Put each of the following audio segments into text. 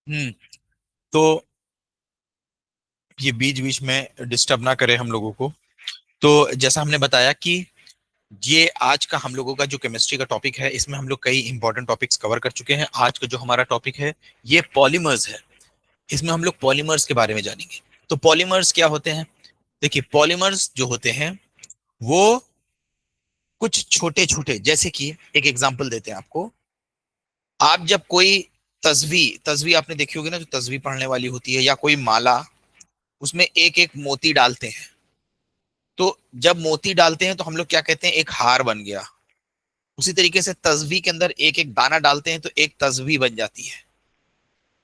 हम्म। तो ये बीच बीच में डिस्टर्ब ना करे हम लोगों को। तो जैसा हमने बताया कि ये आज का हम लोगों का जो केमिस्ट्री का टॉपिक है, इसमें हम लोग कई इंपॉर्टेंट टॉपिक्स कवर कर चुके हैं। आज का जो हमारा टॉपिक है ये पॉलीमर्स है। इसमें हम लोग पॉलीमर्स के बारे में जानेंगे। तो पॉलीमर्स क्या होते हैं? देखिए, पॉलीमर्स जो होते हैं वो कुछ छोटे छोटे, जैसे कि एक एग्जांपल देते हैं आपको। आप जब कोई तस्वीर तस्वीर आपने देखी होगी ना, जो तस्वीर पढ़ने वाली होती है, या कोई माला, उसमें एक एक मोती डालते हैं। तो जब मोती डालते हैं तो हम लोग क्या कहते हैं, एक हार बन गया। उसी तरीके से तस्वीर के अंदर एक एक दाना डालते हैं तो एक तस्वीर बन जाती है।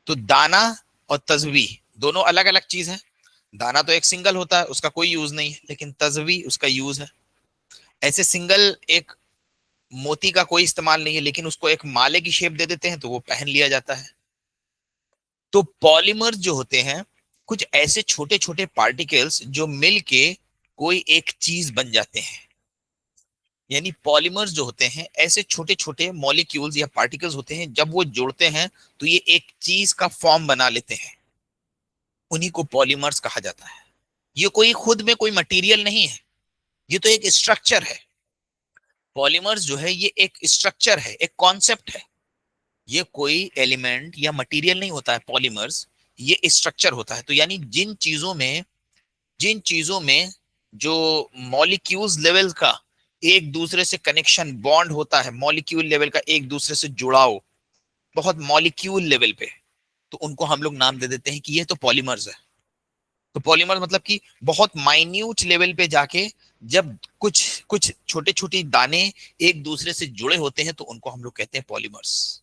तो दाना और तस्वीर दोनों अलग अलग चीज है। दाना तो एक सिंगल होता है, उसका कोई यूज नहीं है, लेकिन तस्वीर उसका यूज है। ऐसे सिंगल एक मोती का कोई इस्तेमाल नहीं है, लेकिन उसको एक माले की शेप दे देते हैं तो वो पहन लिया जाता है। तो पॉलीमर जो होते हैं कुछ ऐसे छोटे छोटे पार्टिकल्स जो मिलके कोई एक चीज बन जाते हैं। यानी पॉलीमर्स जो होते हैं ऐसे छोटे छोटे मॉलिक्यूल्स या पार्टिकल्स होते हैं, जब वो जुड़ते हैं तो ये एक चीज का फॉर्म बना लेते हैं। उन्हीं को पॉलीमर्स कहा जाता है। ये कोई खुद में कोई मटेरियल नहीं है, ये तो एक स्ट्रक्चर है। पॉलीमर्स जो है ये एक स्ट्रक्चर है, एक कॉन्सेप्ट है। ये कोई एलिमेंट या मटेरियल नहीं होता है पॉलीमर्स, ये स्ट्रक्चर होता है। तो यानी जिन चीजों में जो मॉलिक्यूल्स लेवल का एक दूसरे से कनेक्शन बॉन्ड होता है, मॉलिक्यूल लेवल का एक दूसरे से जुड़ाव, बहुत मॉलिक्यूल लेवल पे, तो उनको हम लोग नाम दे देते हैं कि ये तो पॉलीमर्स है। तो पॉलीमर मतलब कि बहुत माइन्यूट लेवल पे जाके जब कुछ कुछ छोटे छोटे दाने एक दूसरे से जुड़े होते हैं तो उनको हम लोग कहते हैं पॉलीमर्स।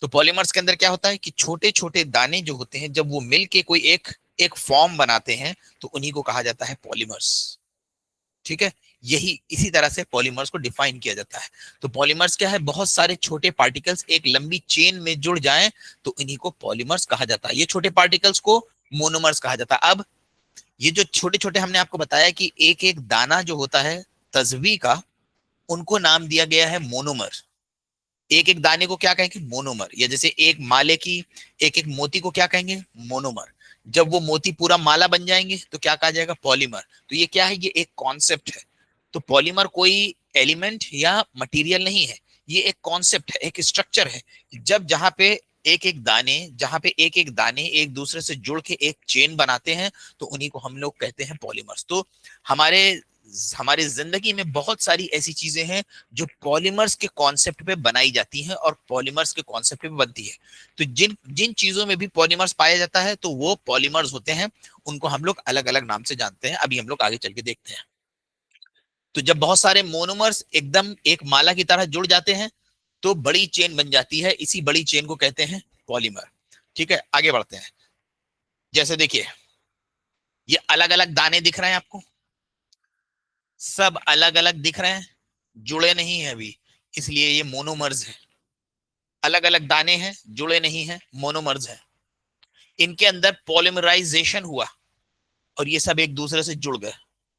तो पॉलीमर्स के अंदर क्या होता है कि छोटे छोटे दाने जो होते हैं जब वो मिल के कोई एक एक फॉर्म बनाते हैं तो उन्हीं को कहा जाता है पॉलीमर्स। ठीक है। यही इसी तरह से पॉलीमर्स को डिफाइन किया जाता है। तो पॉलीमर्स क्या है, बहुत सारे छोटे पार्टिकल्स एक लंबी चेन में जुड़ जाएं तो इन्हीं को पॉलीमर्स कहा जाता है। ये छोटे पार्टिकल्स को मोनोमर्स कहा जाता है। अब ये जो छोटे छोटे हमने आपको बताया कि एक एक दाना जो होता है तस्वीर का, उनको नाम दिया गया है मोनोमर। एक एक दाने को क्या कहेंगे, मोनोमर। या जैसे एक माले की एक एक मोती को क्या कहेंगे, मोनोमर। जब वो मोती पूरा माला बन जाएंगे तो क्या कहा जाएगा, पॉलीमर। तो ये क्या है, ये एक कॉन्सेप्ट है। तो पॉलीमर कोई एलिमेंट या मटेरियल नहीं है, ये एक कॉन्सेप्ट है, एक स्ट्रक्चर है। जब जहां पे एक एक दाने एक दूसरे से जुड़ के एक चेन बनाते हैं तो उन्हीं को हम लोग कहते हैं पॉलीमर्स। तो हमारे हमारी जिंदगी में बहुत सारी ऐसी चीजें हैं जो पॉलीमर्स के कॉन्सेप्ट पे बनाई जाती हैं और पॉलीमर्स के कॉन्सेप्ट पे बनती है। तो जिन जिन चीजों में भी पॉलीमर्स पाया जाता है तो वो पॉलीमर्स होते हैं। उनको हम लोग अलग अलग नाम से जानते हैं, अभी हम लोग आगे चल के देखते हैं। तो जब बहुत सारे मोनोमर्स एकदम एक माला की तरह जुड़ जाते हैं तो बड़ी चेन बन जाती है, इसी बड़ी चेन को कहते हैं पॉलीमर। ठीक है, आगे बढ़ते हैं। जैसे देखिए, ये अलग अलग दाने दिख रहे हैं आपको, सब अलग अलग दिख रहे हैं, जुड़े नहीं है अभी, इसलिए ये मोनोमर्स है। अलग अलग दाने हैं, जुड़े नहीं हैं, मोनोमर्स हैं। इनके अंदर पॉलीमराइजेशन हुआ और ये सब एक दूसरे से जुड़ गए,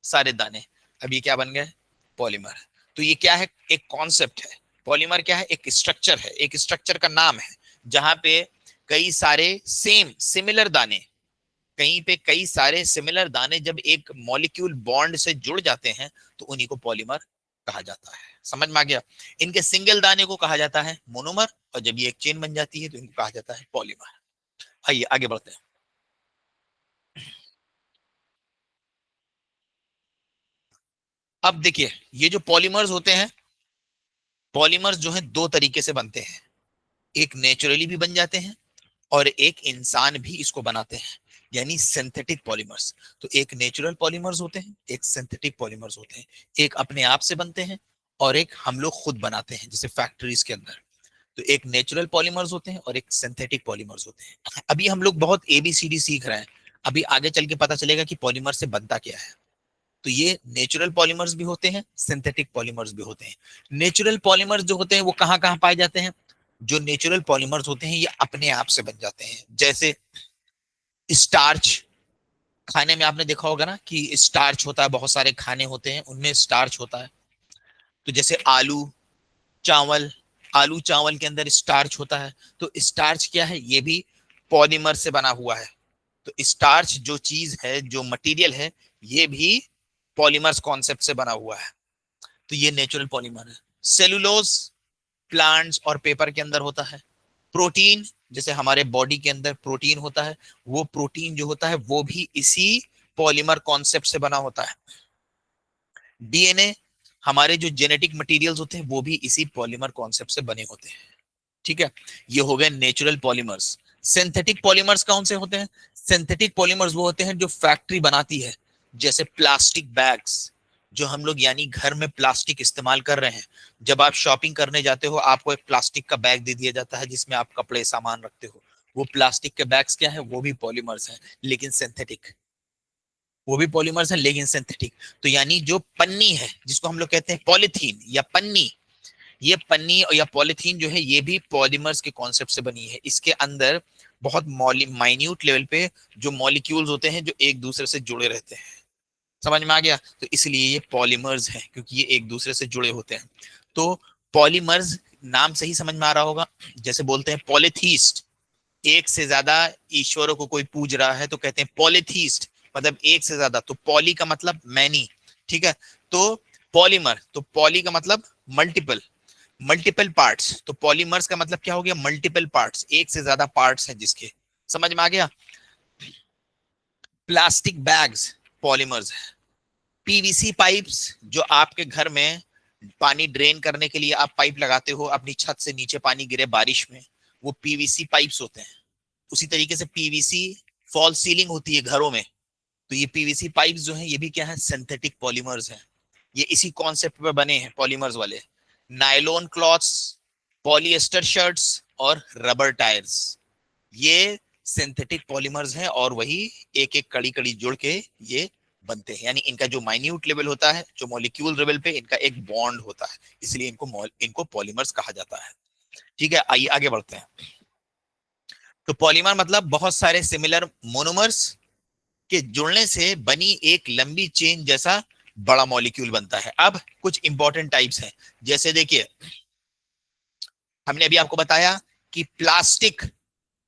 सारे दाने। अब ये क्या बन गए, पॉलीमर। तो ये क्या है, एक कॉन्सेप्ट है। पॉलीमर क्या है, एक स्ट्रक्चर है, एक स्ट्रक्चर का नाम है, जहां पे कई सारे सिमिलर दाने, कहीं पे कई सारे सिमिलर दाने जब एक मॉलिक्यूल बॉन्ड से जुड़ जाते हैं तो उन्हीं को पॉलीमर कहा जाता है। समझ में आ गया? इनके सिंगल दाने को कहा जाता है मोनोमर, और जब ये एक चेन बन जाती है तो इनको कहा जाता है पॉलीमर। आइए आगे बढ़ते हैं। अब देखिए, ये जो पॉलीमर्स होते हैं, पॉलीमर्स जो है दो तरीके से बनते हैं। एक नेचुरली भी बन जाते हैं और एक इंसान भी इसको बनाते हैं, यानी सिंथेटिक पॉलीमर्स। तो एक नेचुरल पॉलीमर्स होते हैं, एक सिंथेटिक पॉलीमर्स होते हैं। एक अपने आप से बनते हैं और एक हम लोग खुद बनाते हैं, जैसे फैक्ट्रीज के अंदर। तो एक नेचुरल पॉलीमर्स होते हैं और एक सिंथेटिक पॉलीमर्स होते हैं। अभी हम लोग बहुत एबीसीडी सीख रहे हैं, अभी आगे चल के पता चलेगा कि पॉलीमर से बनता क्या है। तो ये नेचुरल पॉलीमर्स भी होते हैं, सिंथेटिक पॉलीमर्स भी होते हैं। नेचुरल पॉलीमर्स जो होते हैं वो कहाँ कहाँ पाए जाते हैं? जो नेचुरल पॉलीमर्स होते हैं ये अपने आप से बन जाते हैं। जैसे स्टार्च, खाने में आपने देखा होगा ना कि स्टार्च होता है, बहुत सारे खाने होते हैं उनमें स्टार्च होता है। तो जैसे चावल आलू चावल के अंदर स्टार्च होता है। तो स्टार्च क्या है, ये भी पॉलीमर से बना हुआ है। तो स्टार्च जो चीज है, जो मटेरियल है, ये भी पॉलीमर्स कॉन्सेप्ट से बना हुआ है। तो ये नेचुरल पॉलीमर है। सेलुलोज प्लांट्स और पेपर के अंदर होता है। प्रोटीन, जैसे हमारे बॉडी के अंदर प्रोटीन होता है, वो प्रोटीन जो होता है वो भी इसी पॉलीमर कॉन्सेप्ट से बना होता है। डीएनए, हमारे जो जेनेटिक मटेरियल्स होते हैं वो भी इसी पॉलीमर कॉन्सेप्ट से बने होते हैं। ठीक है, ये हो गए नेचुरल पॉलीमर्स। सिंथेटिक पॉलीमर्स कौन से होते हैं? सिंथेटिक पॉलीमर्स वो होते हैं जो फैक्ट्री बनाती है, जैसे प्लास्टिक बैग्स, जो हम लोग यानी घर में प्लास्टिक इस्तेमाल कर रहे हैं। जब आप शॉपिंग करने जाते हो, आपको एक प्लास्टिक का बैग दे दिया जाता है जिसमें आप कपड़े सामान रखते हो। वो प्लास्टिक के बैग्स क्या है? वो भी पॉलीमर्स हैं, लेकिन सिंथेटिक। वो भी पॉलीमर्स हैं लेकिन सिंथेटिक। तो यानी जो पन्नी है, जिसको हम लोग कहते हैं पॉलीथीन या पन्नी, ये पन्नी या पॉलीथीन जो है ये भी पॉलीमर्स के कॉन्सेप्ट से बनी है। इसके अंदर बहुत माइन्यूट लेवल पे जो मॉलिक्यूल्स होते हैं जो एक दूसरे से जुड़े रहते हैं। समझ में आ गया? तो इसलिए ये पॉलीमर्स हैं, क्योंकि ये एक दूसरे से जुड़े होते हैं। तो पॉलीमर्स नाम से ही समझ में आ रहा होगा। जैसे बोलते हैं पॉलीथीस्ट, एक से ज्यादा ईश्वरों को कोई पूज रहा है तो कहते हैं पॉलीथीस्ट, मतलब एक से ज्यादा। तो पॉली का मतलब मैनी, ठीक है। तो पॉलीमर, तो पॉली का मतलब मल्टीपल, मल्टीपल पार्ट्स। तो पॉलीमर्स का मतलब क्या हो गया? मल्टीपल पार्ट्स, एक से ज्यादा पार्ट्स हैं जिसके। समझ में आ गया? प्लास्टिक बैग्स पॉलीमर्स है। पीवीसी पाइप्स, जो आपके घर में पानी ड्रेन करने के लिए आप पाइप लगाते हो, अपनी छत से नीचे पानी गिरे बारिश में, वो पीवीसी पाइप्स होते हैं। उसी तरीके से पीवीसी फॉल सीलिंग होती है घरों में। तो ये पीवीसी पाइप्स जो हैं ये भी क्या है? सिंथेटिक पॉलीमर्स हैं। ये इसी कॉन्सेप्ट पे बने हैं पॉलीमर्स वाले। नायलॉन क्लॉथ्स, पॉलिएस्टर शर्ट्स और रबर टायर्स, ये सिंथेटिक पॉलीमर्स हैं, और वही एक एक कड़ी कड़ी जुड़ के ये बनते हैं। यानी इनका जो माइन्यूट लेवल होता है, जो मॉलिक्यूल लेवल पे इनका एक बॉन्ड होता है, इसलिए इनको पॉलीमर्स कहा जाता है। ठीक है, आइए आगे बढ़ते हैं। तो पॉलीमर मतलब बहुत सारे सिमिलर मोनोमर्स के जुड़ने से बनी एक लंबी चेन जैसा बड़ा मॉलिक्यूल बनता है। अब कुछ इंपॉर्टेंट टाइप्स हैं। जैसे देखिए, हमने अभी आपको बताया कि प्लास्टिक,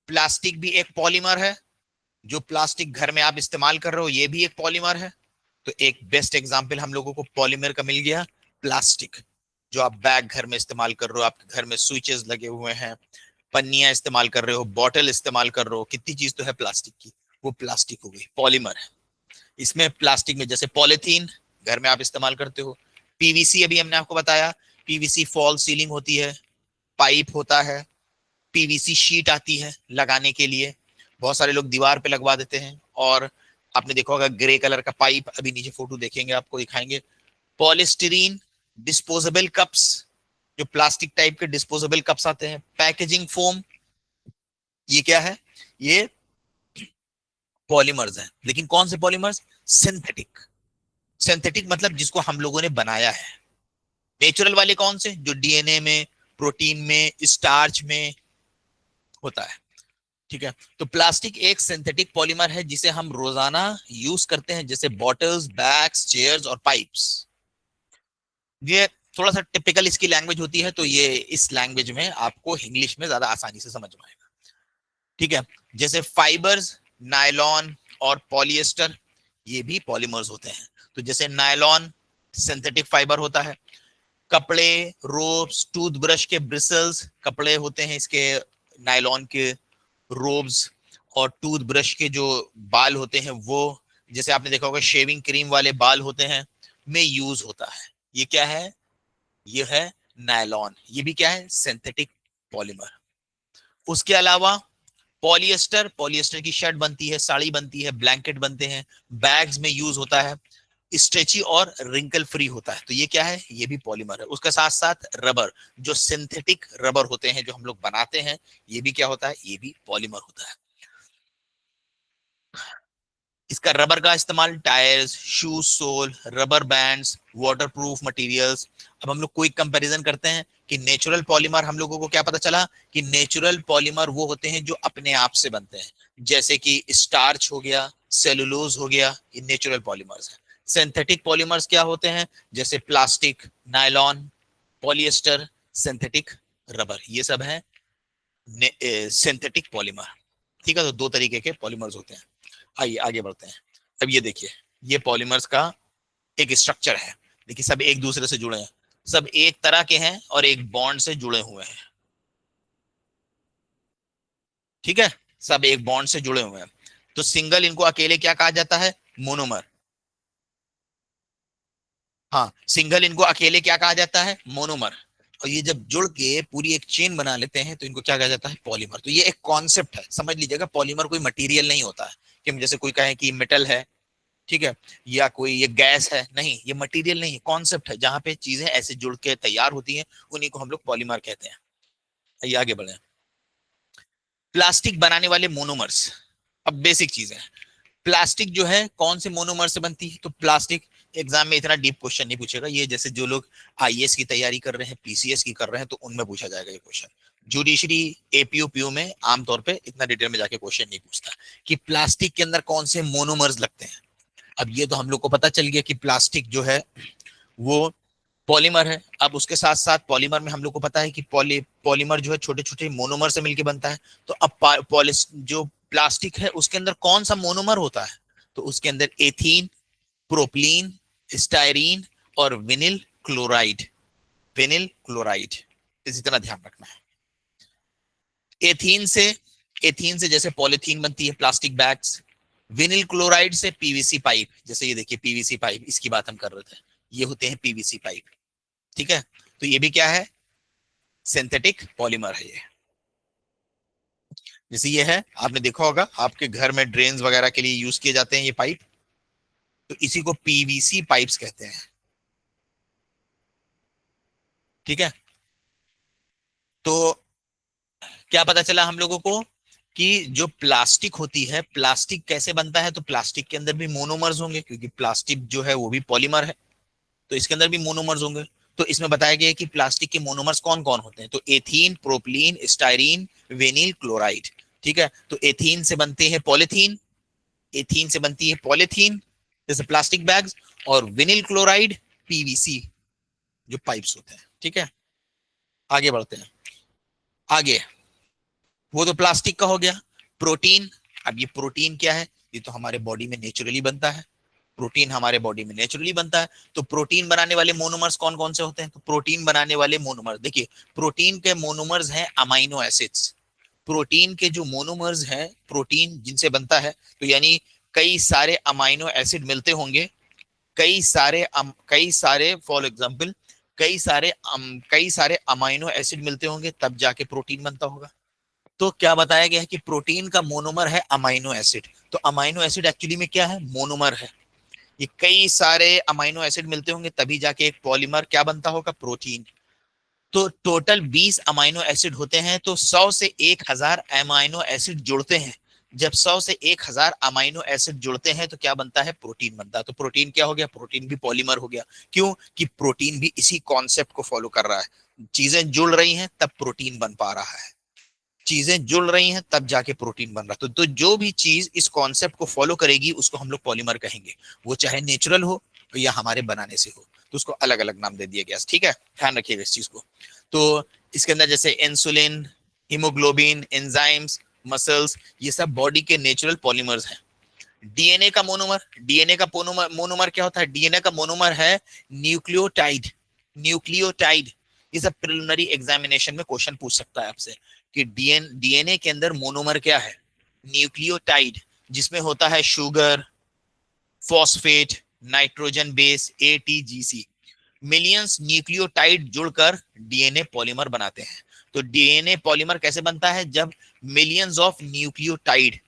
प्लास्टिक भी एक पॉलीमर है। जो प्लास्टिक घर में आप इस्तेमाल कर रहे हो ये भी एक पॉलीमर है। तो एक बेस्ट एग्जांपल हम लोगों को पॉलीमर का मिल गया, प्लास्टिक। जो आप बैग घर में इस्तेमाल कर रहे हो, आपके घर में स्विचेस लगे हुए हैं, पन्नियां इस्तेमाल कर रहे हो, बॉटल इस्तेमाल कर रहे हो, कितनी चीज तो है प्लास्टिक की, वो प्लास्टिक हो गई, पॉलीमर है। इसमें प्लास्टिक में जैसे पॉलीथीन घर में आप इस्तेमाल करते हो। पीवीसी अभी हमने आपको बताया, पीवीसी फॉल सीलिंग होती है, पाइप होता है। पीवीसी शीट आती है लगाने के लिए, बहुत सारे लोग दीवार पे लगवा देते हैं। और आपने देखा होगा ग्रे कलर का पाइप, अभी नीचे फोटो देखेंगे आपको दिखाएंगे। पॉलिस्टीरीन, डिस्पोजेबल कप्स, जो प्लास्टिक टाइप के डिस्पोजेबल कप्स आते हैं। पैकेजिंग फोम, ये क्या है? ये पॉलीमर्स हैं, लेकिन कौन से पॉलीमर्स? सिंथेटिक। सिंथेटिक मतलब जिसको हम लोगों ने बनाया है। नेचुरल वाले कौन से? जो डीएनए में, प्रोटीन में, स्टार्च में होता है। ठीक है, तो प्लास्टिक एक सिंथेटिक पॉलीमर है जिसे हम रोजाना यूज करते हैं, जैसे बॉटल्स, बैग्स, चेयर्स और पाइप्स। ये थोड़ा सा टिपिकल इसकी लैंग्वेज होती है, तो ये इस लैंग्वेज में आपको इंग्लिश में ज्यादा आसानी से समझ में आएगा। ठीक है, जैसे फाइबर्स, नायलॉन और पॉलिएस्टर, ये भी पॉलीमर्स होते हैं। तो जैसे नायलॉन सिंथेटिक फाइबर होता है। कपड़े, रोब्स, टूथब्रश के ब्रिसल्स कपड़े होते हैं इसके, नायलॉन के रोब्स। और टूथब्रश के जो बाल होते हैं वो, जैसे आपने देखा होगा शेविंग क्रीम वाले बाल होते हैं, में यूज होता है। ये क्या है? ये है नायलॉन। ये भी क्या है? Synthetic polymer. उसके अलावा पॉलिएस्टर, पॉलिएस्टर की शर्ट बनती है, साड़ी बनती है, ब्लैंकेट बनते हैं, बैग्स में यूज होता है। स्ट्रेची और रिंकल फ्री होता है। तो ये क्या है? ये भी पॉलीमर है। उसके साथ साथ रबर, जो सिंथेटिक रबर होते हैं जो हम लोग बनाते हैं, ये भी क्या होता है? ये भी पॉलीमर होता है। इसका रबर का इस्तेमाल tyres, shoes sole, rubber bands, waterproof materials. अब हम लोग कोई कंपैरिजन करते हैं कि नेचुरल पॉलीमर, हम लोगों को क्या पता चला कि नेचुरल पॉलीमर वो होते हैं जो अपने आप से बनते हैं, जैसे कि स्टार्च हो गया, सेलुलोज हो गया, ये नेचुरल पॉलीमर्स हैं। सिंथेटिक पॉलीमर्स क्या होते हैं? जैसे plastic, nylon, polyester, synthetic rubber, ये सब है सिंथेटिक पॉलीमर। ठीक है, तो दो तरीके के पॉलीमर्स होते हैं। आइए आगे बढ़ते हैं। अब ये देखिए, ये पॉलीमर्स का एक स्ट्रक्चर है। देखिए सब एक दूसरे से जुड़े हैं, सब एक तरह के हैं और एक बॉन्ड से जुड़े हुए हैं। ठीक है, सब एक बॉन्ड से जुड़े हुए हैं। तो सिंगल इनको अकेले क्या कहा जाता है? मोनोमर। हाँ, सिंगल इनको अकेले क्या कहा जाता है? मोनोमर। और ये जब जुड़ के पूरी एक चेन बना लेते हैं तो इनको क्या कहा जाता है? पॉलीमर। तो ये एक कॉन्सेप्ट है, समझ लीजिएगा। पॉलीमर कोई मटेरियल नहीं होता है कि हम जैसे कोई कहे कि मेटल है, ठीक है, या कोई ये गैस है, नहीं, ये मटेरियल नहीं है, कॉन्सेप्ट है। जहां पे चीजें ऐसे जुड़ के तैयार होती हैं उन्हीं को हम लोग पॉलीमर कहते हैं। आइए आगे बढ़े। प्लास्टिक बनाने वाले मोनोमर्स। अब बेसिक चीजें, प्लास्टिक जो है कौन से मोनोमर से बनती है? तो प्लास्टिक एग्जाम में इतना डीप क्वेश्चन नहीं पूछेगा, ये जैसे जो लोग आईएएस की तैयारी कर रहे हैं, पीसीएस की कर रहे हैं, तो उनमें पूछा जाएगा ये क्वेश्चन। जुडिशरी, एपीयू, पीयू में आमतौर पे इतना डिटेल में जाके क्वेश्चन नहीं पूछता कि प्लास्टिक के अंदर कौन से मोनोमर्स लगते हैं। अब ये तो हम लोग को पता चल गया कि प्लास्टिक जो है वो पॉलीमर है। अब उसके साथ साथ पॉलीमर में हम लोग को पता है कि पॉलीमर जो है छोटे छोटे मोनोमर से मिलकर बनता है। तो अब पॉलिस जो प्लास्टिक है उसके अंदर कौन सा मोनोमर होता है? तो उसके अंदर एथीन, प्रोपलीन, स्टायरीन और विनिल क्लोराइड। विनिल क्लोराइड, इसी तरह ध्यान रखना है। एथीन से एथीन से जैसे पॉलिथीन बनती है, प्लास्टिक बैग्स। विनिल क्लोराइड से पीवीसी पाइप, जैसे ये देखिए पीवीसी पाइप, इसकी बात हम कर रहे थे, ये होते हैं पीवीसी पाइप। ठीक है, तो ये भी क्या है? सिंथेटिक पॉलीमर है ये। जैसे ये है, आपने देखा होगा आपके घर में ड्रेन्स वगैरह के लिए यूज किए जाते हैं ये पाइप, तो इसी को पीवीसी पाइप्स कहते हैं। ठीक है, तो क्या पता चला हम लोगों को कि जो प्लास्टिक होती है, प्लास्टिक कैसे बनता है? तो प्लास्टिक के अंदर भी मोनोमर्स होंगे, क्योंकि प्लास्टिक जो है वो भी पॉलीमर है, तो इसके अंदर भी मोनोमर्स होंगे। तो इसमें बताया गया है कि प्लास्टिक के मोनोमर्स कौन कौन होते हैं। तो एथीन, प्रोपलीन, स्टाइरीन, विनिल क्लोराइड। ठीक है, तो एथीन से बनते हैं पॉलिथीन, एथीन से बनती है पॉलिथीन जैसे प्लास्टिक बैग्स, और विनिल क्लोराइड पीवीसी जो पाइप्स होते हैं। ठीक है, आगे बढ़ते हैं। आगे, वो तो प्लास्टिक का हो गया। प्रोटीन। अब ये प्रोटीन क्या है? ये तो हमारे बॉडी में नेचुरली बनता है, प्रोटीन हमारे बॉडी में नेचुरली बनता है। तो प्रोटीन बनाने वाले मोनोमर्स कौन कौन से होते हैं? तो प्रोटीन बनाने वाले मोनोमर्स, देखिए प्रोटीन के मोनोमर्स हैं अमाइनो एसिड्स। प्रोटीन के जो मोनोमर्स हैं, प्रोटीन जिनसे बनता है, तो यानी कई सारे अमाइनो एसिड मिलते होंगे, कई सारे फॉर एग्जांपल कई सारे अमाइनो एसिड मिलते होंगे, तब जाके प्रोटीन बनता होगा। तो क्या बताया गया है कि प्रोटीन का मोनोमर है अमाइनो एसिड। तो अमाइनो एसिड एक्चुअली में क्या है? मोनोमर है। ये कई सारे अमाइनो एसिड मिलते होंगे तभी जाके एक पॉलीमर क्या बनता होगा? प्रोटीन। तो टोटल 20 अमाइनो एसिड होते हैं, तो 100 से 1000 अमाइनो एसिड जुड़ते हैं। जब 100 से 1000 अमाइनो एसिड जुड़ते हैं तो क्या बनता है? प्रोटीन बनता है। तो प्रोटीन क्या हो गया? प्रोटीन भी पॉलीमर हो गया। क्यों? कि प्रोटीन भी इसी कॉन्सेप्ट को फॉलो कर रहा है। चीजें जुड़ रही हैं तब प्रोटीन बन पा रहा है, चीजें जुड़ रही हैं तब जाके प्रोटीन बन रहा है। तो जो भी चीज इस कॉन्सेप्ट को फॉलो करेगी उसको हम लोग पॉलीमर कहेंगे, वो चाहे नेचुरल हो या हमारे बनाने से हो, तो उसको अलग अलग नाम दे दिया गया। ठीक है, ध्यान रखिएगा इस चीज को। तो इसके अंदर जैसे इंसुलिन, हीमोग्लोबिन, एंजाइम्स, मसल्स, ये सब बॉडी के नेचुरल पॉलीमर्स हैं। डीएनए का मोनोमर, डीएनए का मोनोमर क्या होता है? डीएनए का मोनोमर है न्यूक्लियोटाइड। न्यूक्लियोटाइड, ये सब प्रिलिमिनरी एग्जामिनेशन में क्वेश्चन पूछ सकता है आपसे कि डीएनए के अंदर मोनोमर क्या है? न्यूक्लियोटाइड, जिसमें होता है sugar, phosphate, nitrogen base, ATGC. Millions nucleotide जुड़कर डीएनए पॉलीमर बनाते हैं। तो डीएनए पॉलीमर कैसे बनता है? जब मिलियंस ऑफ न्यूक्लियोटाइड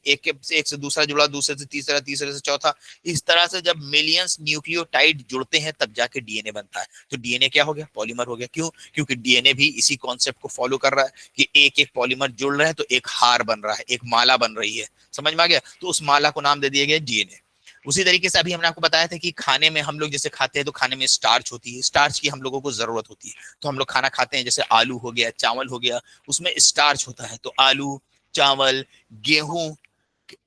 एक से दूसरा जुड़ा, दूसरे से तीसरा, तीसरे से चौथा, इस तरह से जब मिलियंस न्यूक्लियोटाइड जुड़ते हैं तब जाके डीएनए बनता है। तो डीएनए क्या हो गया? पॉलीमर हो गया। क्यों? क्योंकि डीएनए भी इसी कॉन्सेप्ट को फॉलो कर रहा है कि एक एक पॉलीमर जुड़ रहा है तो एक हार बन रहा है, एक माला बन रही है। समझ में आ गया? तो उस माला को नाम दे दिया गया डीएनए। उसी तरीके से अभी हमने आपको बताया था कि खाने में हम लोग जैसे खाते हैं तो खाने में स्टार्च होती है, स्टार्च की हम लोगों को जरूरत होती है। तो हम लोग खाना खाते हैं, जैसे आलू हो गया, चावल हो गया, उसमें स्टार्च होता है। तो आलू, चावल, गेहूं,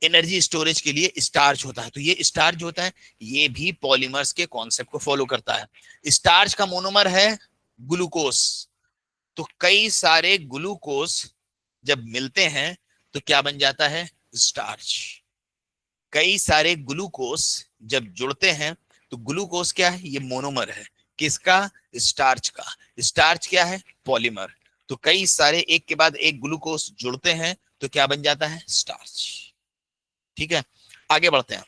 एनर्जी स्टोरेज के लिए स्टार्च होता है। तो ये स्टार्च होता है, ये भी पॉलीमर्स के कॉन्सेप्ट को फॉलो करता है। स्टार्च का मोनोमर है ग्लूकोस। तो कई सारे ग्लूकोस जब मिलते हैं तो क्या बन जाता है? स्टार्च। कई सारे ग्लूकोस जब जुड़ते हैं तो ग्लूकोस क्या है? ये मोनोमर है। किसका? स्टार्च का। स्टार्च क्या है? पॉलीमर। तो कई सारे एक के बाद एक ग्लूकोस जुड़ते हैं तो क्या बन जाता है? स्टार्च। ठीक है, आगे बढ़ते हैं।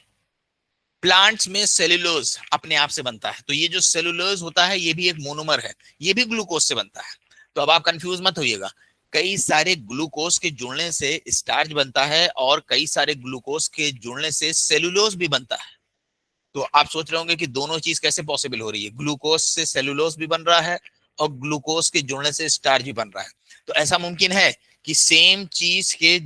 प्लांट्स में सेलुलोज अपने आप से बनता है, तो ये जो सेलुलोज होता है ये भी एक मोनोमर है, ये भी ग्लूकोज से बनता है। तो अब आप कंफ्यूज मत होइएगा, कई सारे ग्लूकोज के जुड़ने से स्टार्च बनता है और कई सारे ग्लूकोज के जुड़ने से सेलुलोज भी बनता है। तो आप सोच रहे होंगे कि दोनों चीज कैसे पॉसिबल हो रही है, ग्लूकोज से सेलुलोज भी बन रहा है और ग्लूकोज के जुड़ने से स्टार्च भी बन रहा है। तो ऐसा मुमकिन है कि सेम चीज के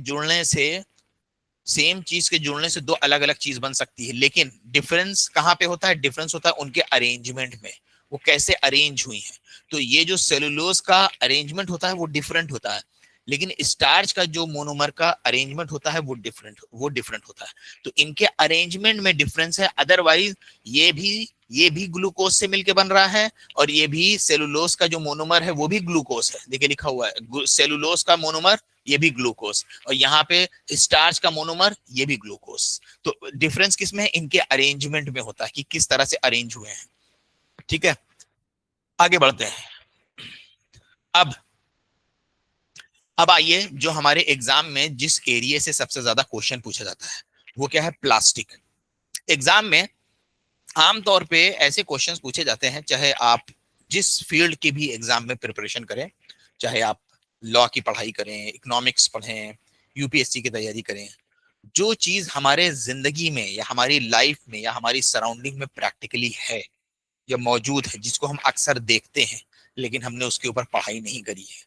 जुड़ने से दो अलग अलग चीज बन सकती है, लेकिन डिफरेंस कहाँ पे होता है? डिफरेंस होता है उनके अरेंजमेंट में, वो कैसे अरेंज हुई है। तो ये जो सेलुलोज का अरेंजमेंट होता है वो डिफरेंट होता है, लेकिन स्टार्च का जो मोनोमर का अरेंजमेंट होता है वो डिफरेंट होता है। तो इनके अरेंजमेंट में डिफरेंस है, अदरवाइज ये भी ग्लूकोज से मिलके बन रहा है और ये भी सेलुलोज का जो मोनोमर है वो भी ग्लूकोज है। देखिए लिखा हुआ है सेलुलोज का मोनोमर, ये भी ग्लूकोज, और यहाँ पे स्टार्च का मोनोमर, ये भी ग्लूकोज। तो डिफरेंस किसमें है? इनके अरेंजमेंट में होता है कि किस तरह से अरेंज हुए हैं। ठीक है, आगे बढ़ते हैं। अब अब आइए, जो हमारे एग्जाम में जिस एरिया से सबसे ज्यादा क्वेश्चन पूछा जाता है वो क्या है? प्लास्टिक। एग्जाम में आमतौर पे ऐसे क्वेश्चंस पूछे जाते हैं, चाहे आप जिस फील्ड की भी एग्जाम में प्रिपरेशन करें, चाहे आप लॉ की पढ़ाई करें, इकोनॉमिक्स पढ़ें, यूपीएससी की तैयारी करें, जो चीज हमारे जिंदगी में या हमारी लाइफ में या हमारी सराउंडिंग में प्रैक्टिकली है या मौजूद है, जिसको हम अक्सर देखते हैं लेकिन हमने उसके ऊपर पढ़ाई नहीं करी है,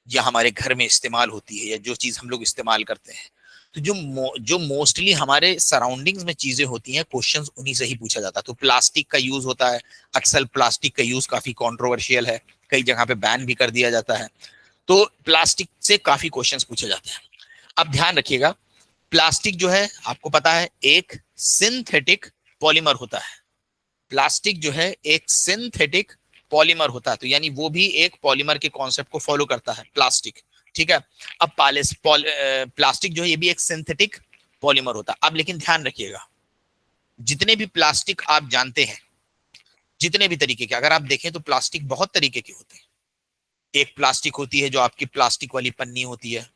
या हमारे घर में इस्तेमाल होती है, या जो चीज हम लोग इस्तेमाल करते हैं, तो जो मोस्टली हमारे सराउंडिंग्स में चीजें होती हैं, क्वेश्चंस उन्हीं से ही पूछा जाता है। तो प्लास्टिक का यूज होता है अक्सर, प्लास्टिक का यूज काफी कंट्रोवर्शियल है, कई जगह पे बैन भी कर दिया जाता है। तो प्लास्टिक से काफी क्वेश्चंस पूछे जाते हैं। अब ध्यान रखिएगा, प्लास्टिक जो है आपको पता है एक सिंथेटिक पॉलीमर होता है। प्लास्टिक जो है एक सिंथेटिक पॉलीमर होता है, तो यानी वो भी एक पॉलीमर के कॉन्सेप्ट को फॉलो करता है, प्लास्टिक। ठीक है, अब प्लास्टिक जो है ये भी एक सिंथेटिक पॉलीमर होता है। अब लेकिन ध्यान रखिएगा, जितने भी प्लास्टिक आप जानते हैं, जितने भी तरीके के, अगर आप देखें तो प्लास्टिक बहुत तरीके के होते हैं। एक प्लास्टिक होती है जो आपकी प्लास्टिक वाली पन्नी होती है,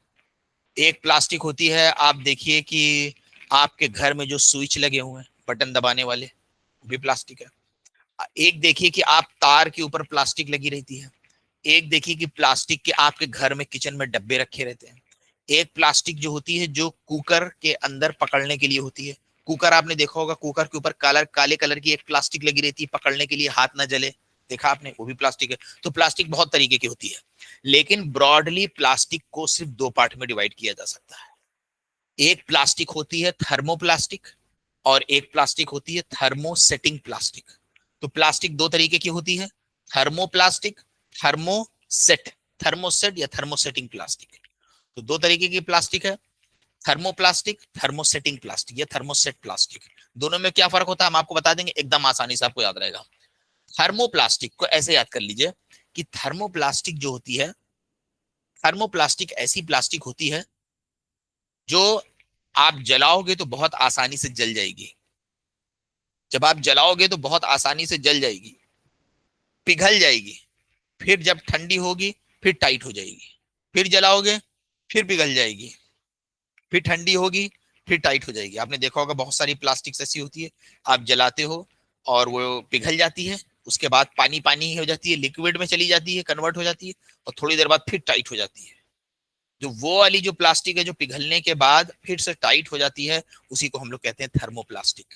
एक प्लास्टिक होती है, आप देखिए कि आपके घर में जो स्विच लगे हुए हैं बटन दबाने वाले, वो भी प्लास्टिक है। एक देखिए कि आप तार के ऊपर प्लास्टिक लगी रहती है। एक देखिए कि प्लास्टिक के आपके घर में किचन में डब्बे रखे रहते हैं। एक प्लास्टिक जो होती है जो कुकर के अंदर पकड़ने के लिए होती है। कुकर आपने देखा होगा, कुकर के ऊपर काले कलर की एक प्लास्टिक लगी रहती है पकड़ने के लिए, हाथ ना जले, देखा आपने, वो भी प्लास्टिक है। तो प्लास्टिक बहुत तरीके की होती है, लेकिन ब्रॉडली प्लास्टिक को सिर्फ दो पार्ट में डिवाइड किया जा सकता है। एक प्लास्टिक होती है थर्मोप्लास्टिक और एक प्लास्टिक होती है थर्मोसेटिंग प्लास्टिक। तो प्लास्टिक दो तरीके की होती है, थर्मोप्लास्टिक, थर्मोसेट, थर्मोसेट या थर्मोसेटिंग प्लास्टिक। तो दो तरीके की प्लास्टिक है, थर्मोप्लास्टिक, थर्मोसेटिंग प्लास्टिक या थर्मोसेट प्लास्टिक। दोनों में क्या फर्क होता है हम आपको बता देंगे, एकदम आसानी से आपको याद रहेगा। थर्मोप्लास्टिक को ऐसे याद कर लीजिए कि थर्मोप्लास्टिक जो होती है, थर्मोप्लास्टिक ऐसी प्लास्टिक होती है जो आप जलाओगे तो बहुत आसानी से जल जाएगी। जब आप जलाओगे तो बहुत आसानी से जल जाएगी, पिघल जाएगी, फिर जब ठंडी होगी फिर टाइट हो जाएगी, फिर जलाओगे फिर पिघल जाएगी, फिर ठंडी होगी फिर टाइट हो जाएगी। आपने देखा होगा बहुत सारी प्लास्टिक ऐसी होती है, आप जलाते हो और वो पिघल जाती है, उसके बाद पानी पानी हो जाती है, लिक्विड में चली जाती है, कन्वर्ट हो जाती है, और थोड़ी देर बाद फिर टाइट हो जाती है। जो वो वाली जो प्लास्टिक है जो पिघलने के बाद फिर से टाइट हो जाती है, उसी को हम लोग कहते हैं थर्मोप्लास्टिक।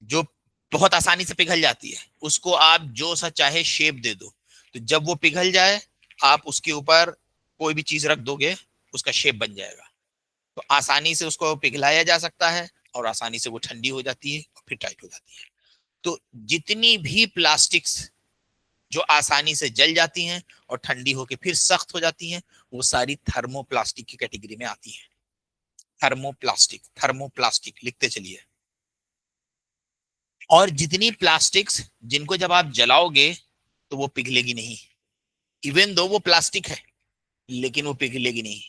जो बहुत आसानी से पिघल जाती है, उसको आप जो सा चाहे शेप दे दो, तो जब वो पिघल जाए आप उसके ऊपर कोई भी चीज रख दोगे, उसका शेप बन जाएगा। तो आसानी से उसको पिघलाया जा सकता है और आसानी से वो ठंडी हो जाती है और फिर टाइट हो जाती है। तो जितनी भी प्लास्टिक्स जो आसानी से जल जाती हैं और ठंडी होकर फिर सख्त हो जाती हैं, वो सारी थर्मोप्लास्टिक की कैटेगरी में आती हैं। थर्मोप्लास्टिक, थर्मोप्लास्टिक लिखते चलिए। और जितनी प्लास्टिक्स जिनको जब आप जलाओगे तो वो पिघलेगी नहीं, इवन दो वो प्लास्टिक है, लेकिन वो पिघलेगी नहीं।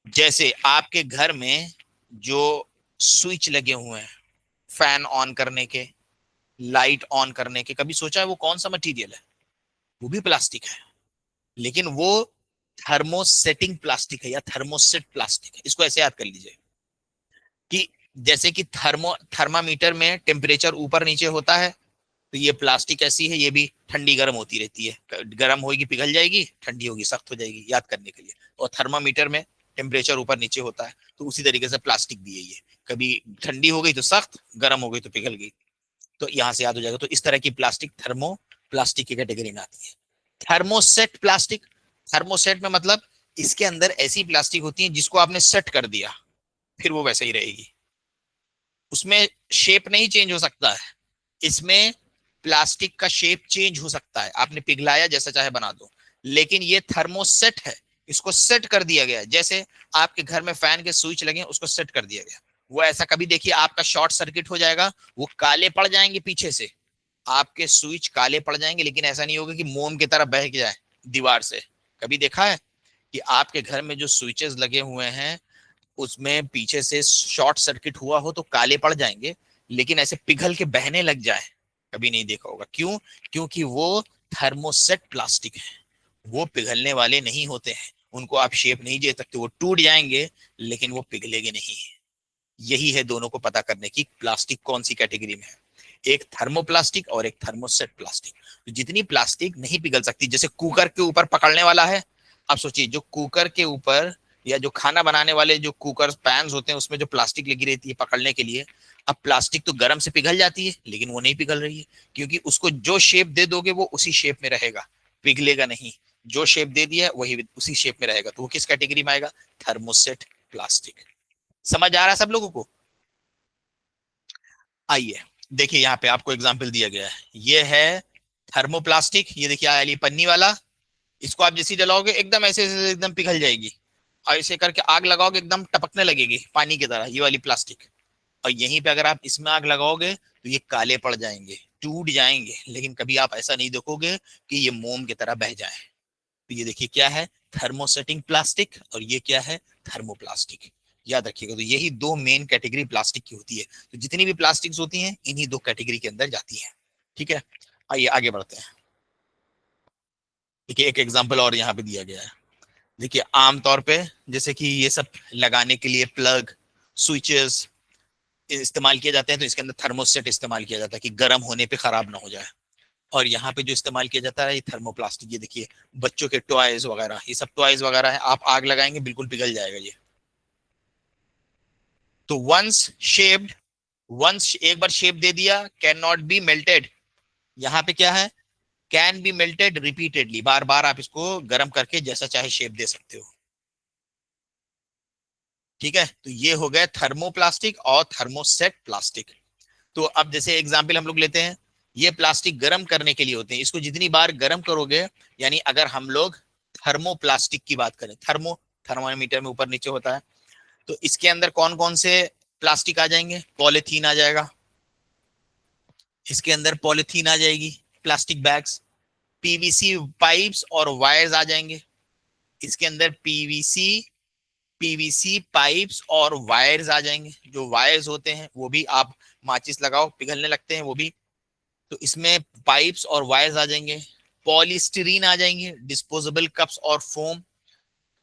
जैसे आपके घर में जो स्विच लगे हुए हैं फैन ऑन करने के, लाइट ऑन करने के, कभी सोचा है वो कौन सा मटेरियल है? वो भी प्लास्टिक है, लेकिन वो थर्मोसेटिंग प्लास्टिक है या थर्मोसेट प्लास्टिक है। इसको ऐसे याद कर लीजिए कि जैसे कि थर्मामीटर में टेम्परेचर ऊपर नीचे होता है, तो ये प्लास्टिक ऐसी है, ये भी ठंडी गर्म होती रहती है, गर्म होगी पिघल जाएगी, ठंडी होगी सख्त हो जाएगी, याद करने के लिए। और थर्मामीटर में टेम्परेचर ऊपर नीचे होता है, तो उसी तरीके से प्लास्टिक भी है ये, कभी ठंडी हो गई तो सख्त, गर्म हो गई तो पिघल गई। तो यहां से याद हो जाएगा। तो इस तरह की प्लास्टिक थर्मो प्लास्टिक की कैटेगरी में आती है। थर्मोसेट प्लास्टिक, थर्मोसेट में मतलब इसके अंदर ऐसी प्लास्टिक होती है जिसको आपने सेट कर दिया, फिर वो वैसे ही रहेगी, उसमें शेप नहीं चेंज हो सकता है। इसमें प्लास्टिक का शेप चेंज हो सकता है, आपने पिघलाया जैसा चाहे बना दो, लेकिन ये थर्मोसेट है, इसको सेट कर दिया गया है। जैसे आपके घर में फैन के स्विच लगे, उसको सेट कर दिया गया। वो ऐसा कभी देखिए आपका शॉर्ट सर्किट हो जाएगा, वो काले पड़ जाएंगे पीछे से, आपके स्विच काले पड़ जाएंगे, लेकिन ऐसा नहीं होगा कि मोम की तरह बह जाए दीवार से। कभी देखा है कि आपके घर में जो स्विचेस लगे हुए हैं उसमें पीछे से शॉर्ट सर्किट हुआ हो तो काले पड़ जाएंगे, लेकिन ऐसे पिघल के बहने लग जाए, कभी नहीं देखा होगा। क्यों? क्योंकि वो थर्मोसेट प्लास्टिक है, वो पिघलने वाले नहीं होते हैं, उनको आप शेप नहीं दे सकते, वो टूट जाएंगे लेकिन वो पिघलेंगे नहीं। यही है दोनों को पता करने की प्लास्टिक कौन सी कैटेगरी में है, एक थर्मोप्लास्टिक और एक थर्मोसेट प्लास्टिक। तो जितनी प्लास्टिक नहीं पिघल सकती, जैसे कुकर के ऊपर पकड़ने वाला है, आप सोचिए जो कुकर के ऊपर या जो खाना बनाने वाले जो कुकर पैन्स होते हैं उसमें जो प्लास्टिक लगी रहती है पकड़ने के लिए, अब प्लास्टिक तो गर्म से पिघल जाती है लेकिन वो नहीं पिघल रही है, क्योंकि उसको जो शेप दे दोगे वो उसी शेप में रहेगा, पिघलेगा नहीं। जो शेप दे दिया है वही उसी शेप में रहेगा, तो वो किस कैटेगरी में आएगा? Thermoset plastic. समझ आ रहा है सब लोगों को? आइए देखिए, यहाँ पे आपको एग्जाम्पल दिया गया है, ये है थर्मोप्लास्टिक, ये देखिए आया पन्नी वाला, इसको आप जैसे जलाओगे एकदम ऐसे ऐसे एकदम पिघल जाएगी, और ऐसे करके आग लगाओगे एकदम टपकने लगेगी पानी की तरह, ये वाली प्लास्टिक। और यहीं पे अगर आप इसमें आग लगाओगे तो ये काले पड़ जाएंगे, टूट जाएंगे, लेकिन कभी आप ऐसा नहीं देखोगे कि ये मोम की तरह बह जाए। तो ये देखिए क्या है, थर्मोसेटिंग प्लास्टिक, और ये क्या है, थर्मोप्लास्टिक। याद रखिएगा, तो यही दो मेन कैटेगरी प्लास्टिक की होती है। तो जितनी भी प्लास्टिक्स होती हैं इन्हीं दो कैटेगरी के अंदर जाती हैं। ठीक है, आइए आगे बढ़ते हैं। देखिए एक एग्जांपल और यहाँ पे दिया गया है। देखिए आमतौर पे जैसे कि ये सब लगाने के लिए प्लग, स्विचेस इस्तेमाल किए जाते हैं, तो इसके अंदर थर्मोसेट इस्तेमाल किया जाता है कि गर्म होने पे खराब ना हो जाए। और यहाँ पे जो इस्तेमाल किया जाता है ये थर्मोप्लास्टिक, ये देखिए बच्चों के टॉयज वगैरह, ये सब टॉयज वगैरह है, आप आग लगाएंगे बिल्कुल पिघल जाएगा ये। तो वंस शेप्ड, वंस एक बार शेप दे दिया, कैन नॉट बी मेल्टेड। यहाँ पे क्या है, कैन बी मेल्टेड रिपीटेडली, बार बार आप इसको गर्म करके जैसा चाहे शेप दे सकते हो। ठीक है, तो ये हो गया थर्मोप्लास्टिक और थर्मोसेट प्लास्टिक। तो अब जैसे एग्जाम्पल हम लोग लेते हैं, ये प्लास्टिक गर्म करने के लिए होते हैं, इसको जितनी बार गर्म करोगे, यानी अगर हम लोग थर्मोप्लास्टिक की बात करें, थर्मोमीटर में ऊपर नीचे होता है, तो इसके अंदर कौन कौन से प्लास्टिक आ जाएंगे? पॉलिथीन आ जाएगा, इसके अंदर पॉलिथीन आ जाएगी, प्लास्टिक बैग्स, पीवीसी पाइप्स और वायर्स आ जाएंगे, इसके अंदर पीवीसी पाइप्स और वायर्स आ जाएंगे। जो वायर्स होते हैं वो भी आप माचिस लगाओ पिघलने लगते हैं वो भी, तो इसमें पाइप्स और वायर्स आ जाएंगे। पॉलीस्टीरीन आ जाएंगे, डिस्पोजेबल कप्स और फोम,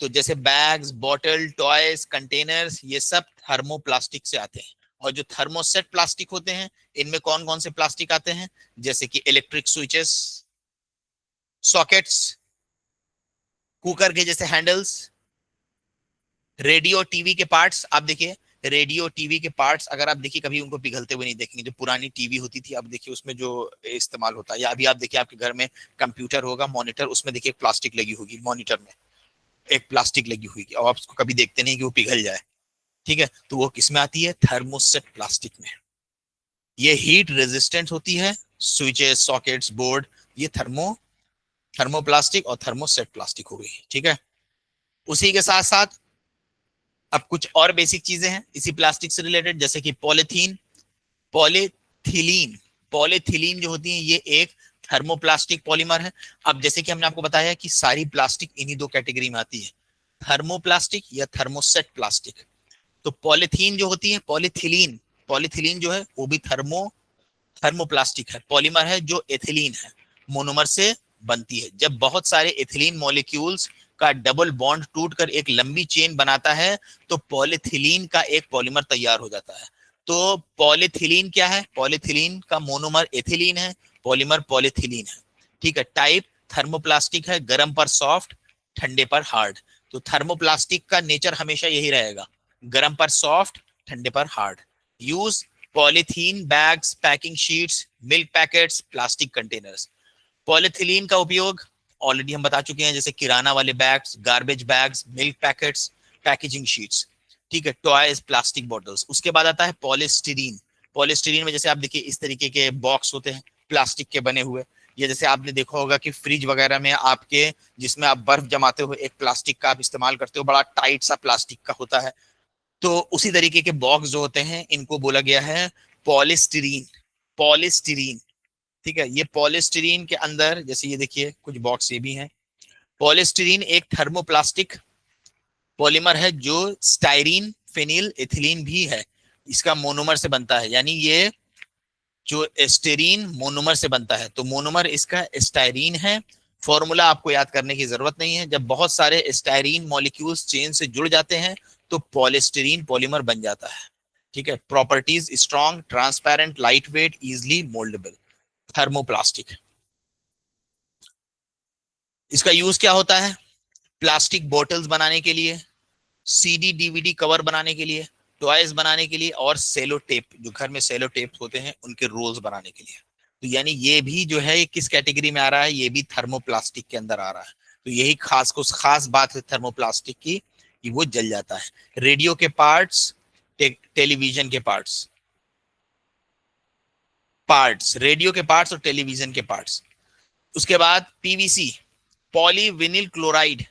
तो जैसे बैग्स, बॉटल, टॉयज, कंटेनर्स, ये सब थर्मोप्लास्टिक से आते हैं। और जो थर्मोसेट प्लास्टिक होते हैं, इनमें कौन कौन से प्लास्टिक आते हैं? जैसे कि इलेक्ट्रिक स्विचेस, सॉकेट्स, कुकर के जैसे हैंडल्स, रेडियो टीवी के पार्ट्स। आप देखिए रेडियो टीवी के पार्ट्स अगर आप देखिए कभी उनको पिघलते हुए नहीं देखेंगे। जो पुरानी टीवी होती थी, अब देखिए उसमें जो इस्तेमाल होता है, या अभी आप देखिए आपके घर में कंप्यूटर होगा, मॉनिटर, उसमें देखिए एक प्लास्टिक लगी होगी, मॉनिटर में एक प्लास्टिक लगी हुई, और आप उसको कभी देखते नहीं कि वो पिघल जाए। ठीक है, तो वो किस में आती है? थर्मोसेट प्लास्टिक में। ये हीट रेजिस्टेंट होती है, स्विचेस, सॉकेट्स, बोर्ड, ये थर्मोप्लास्टिक और थर्मोसेट प्लास्टिक हो गई। ठीक है, उसी के साथ साथ अब कुछ और बेसिक चीजें हैं इसी प्लास्टिक से रिलेटेड, जैसे कि पॉलीथीन, पॉलीथिलीन। पॉलीथिलीन जो होती है ये एक थर्मोप्लास्टिक पॉलीमर है। अब जैसे कि हमने आपको बताया कि सारी प्लास्टिक इन्हीं दो कैटेगरी में आती है, थर्मोप्लास्टिक या थर्मोसेट प्लास्टिक। तो पॉलीथीन जो होती है, पॉलीथिलीन, पॉलीथिलीन जो है वो भी थर्मोप्लास्टिक है, पॉलीमर है जो एथिलीन है, मोनोमर से बनती है। जब बहुत सारे एथिलीन मॉलिक्यूल्स का डबल बॉन्ड टूटकर एक लंबी चेन बनाता है तो पॉलीथिलीन का एक पॉलीमर तैयार हो जाता है। तो पॉलीथिलीन क्या है, पॉलीथिलीन का मोनोमर एथिलीन है, पॉलीमर पॉलीथिलीन है। ठीक है। टाइप थर्मोप्लास्टिक है, गर्म पर सॉफ्ट, ठंडे पर हार्ड। तो थर्मोप्लास्टिक का नेचर हमेशा यही रहेगा, गर्म पर सॉफ्ट, ठंडे पर hard. Use polythene bags, packing sheets, milk packets, plastic containers. Polythene का उपयोग ऑलरेडी हम बता चुके हैं, जैसे किराना वाले bags, garbage bags, milk packets, packaging sheets. ठीक है। Toys, plastic bottles. उसके बाद आता है पॉलीस्टीरीन। पॉलीस्टीरीन में जैसे आप देखिए इस तरीके के बॉक्स होते हैं प्लास्टिक के बने हुए, या जैसे आपने देखा होगा कि फ्रिज वगैरह में आपके, जिसमें आप बर्फ जमाते हो, एक प्लास्टिक का आप इस्तेमाल करते हो, बड़ा टाइट सा प्लास्टिक का होता है। तो उसी तरीके के बॉक्स जो होते हैं इनको बोला गया है पॉलीस्टीरीन। पॉलीस्टीरीन। ठीक है। ये पॉलीस्टीरीन के अंदर जैसे ये देखिए कुछ बॉक्स ये भी हैं। पॉलीस्टीरीन एक थर्मोप्लास्टिक पॉलीमर है जो स्टाइरीन, फेनिल एथिलीन भी है, इसका मोनोमर से बनता है। यानी ये जो एस्टेरीन मोनोमर से बनता है, तो मोनोमर इसका स्टाइरीन है। फॉर्मूला आपको याद करने की जरूरत नहीं है। जब बहुत सारे स्टाइरीन मॉलिक्यूल्स चेन से जुड़ जाते हैं तो पॉलीस्टीरीन पॉलीमर बन जाता है। ठीक है। Properties strong, transparent, light weight, easily mouldable. Thermoplastic, इसका यूज क्या होता है? प्लास्टिक बॉटल्स बनाने के लिए, सीडी डीवीडी कवर बनाने के लिए, टॉयज बनाने के लिए, और सेलो टेप, जो घर में सेलो टेप होते हैं उनके रोल्स बनाने के लिए। तो यानी ये भी जो है किस कैटेगरी में आ रहा है? ये भी थर्मोप्लास्टिक के अंदर आ रहा है। तो यही खास कुछ खास बात है थर्मोप्लास्टिक की कि वो जल जाता है। रेडियो के पार्ट्स, टेलीविजन के पार्ट्स, रेडियो के पार्ट्स और टेलीविजन के पार्ट्स। उसके बाद पीवीसी, पॉलीविनिल क्लोराइड।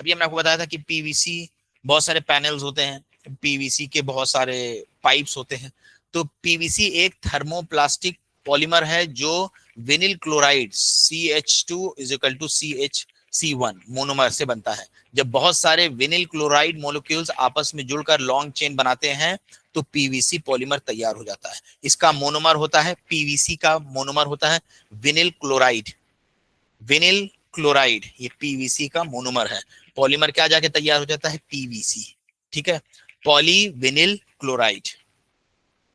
अभी हमने आपको बताया था कि पीवीसी बहुत सारे पैनल्स होते हैं, पीवीसी के बहुत सारे पाइप्स होते हैं। तो पीवीसी एक थर्मोप्लास्टिक पॉलीमर है जो विनिल chloride CH2 = CH, C1 monomer से बनता है। जब बहुत सारे विनिल क्लोराइड मॉलिक्यूल्स आपस में जुड़कर लॉन्ग चेन बनाते हैं तो पीवीसी पॉलीमर तैयार हो जाता है। इसका मोनोमर होता है, पीवीसी का मोनोमर होता है विनिल क्लोराइड। विनिल क्लोराइड ये पीवीसी का मोनोमर है। पॉलीमर क्या जाके तैयार हो जाता है? पीवीसी। ठीक है। Polyvinyl chloride.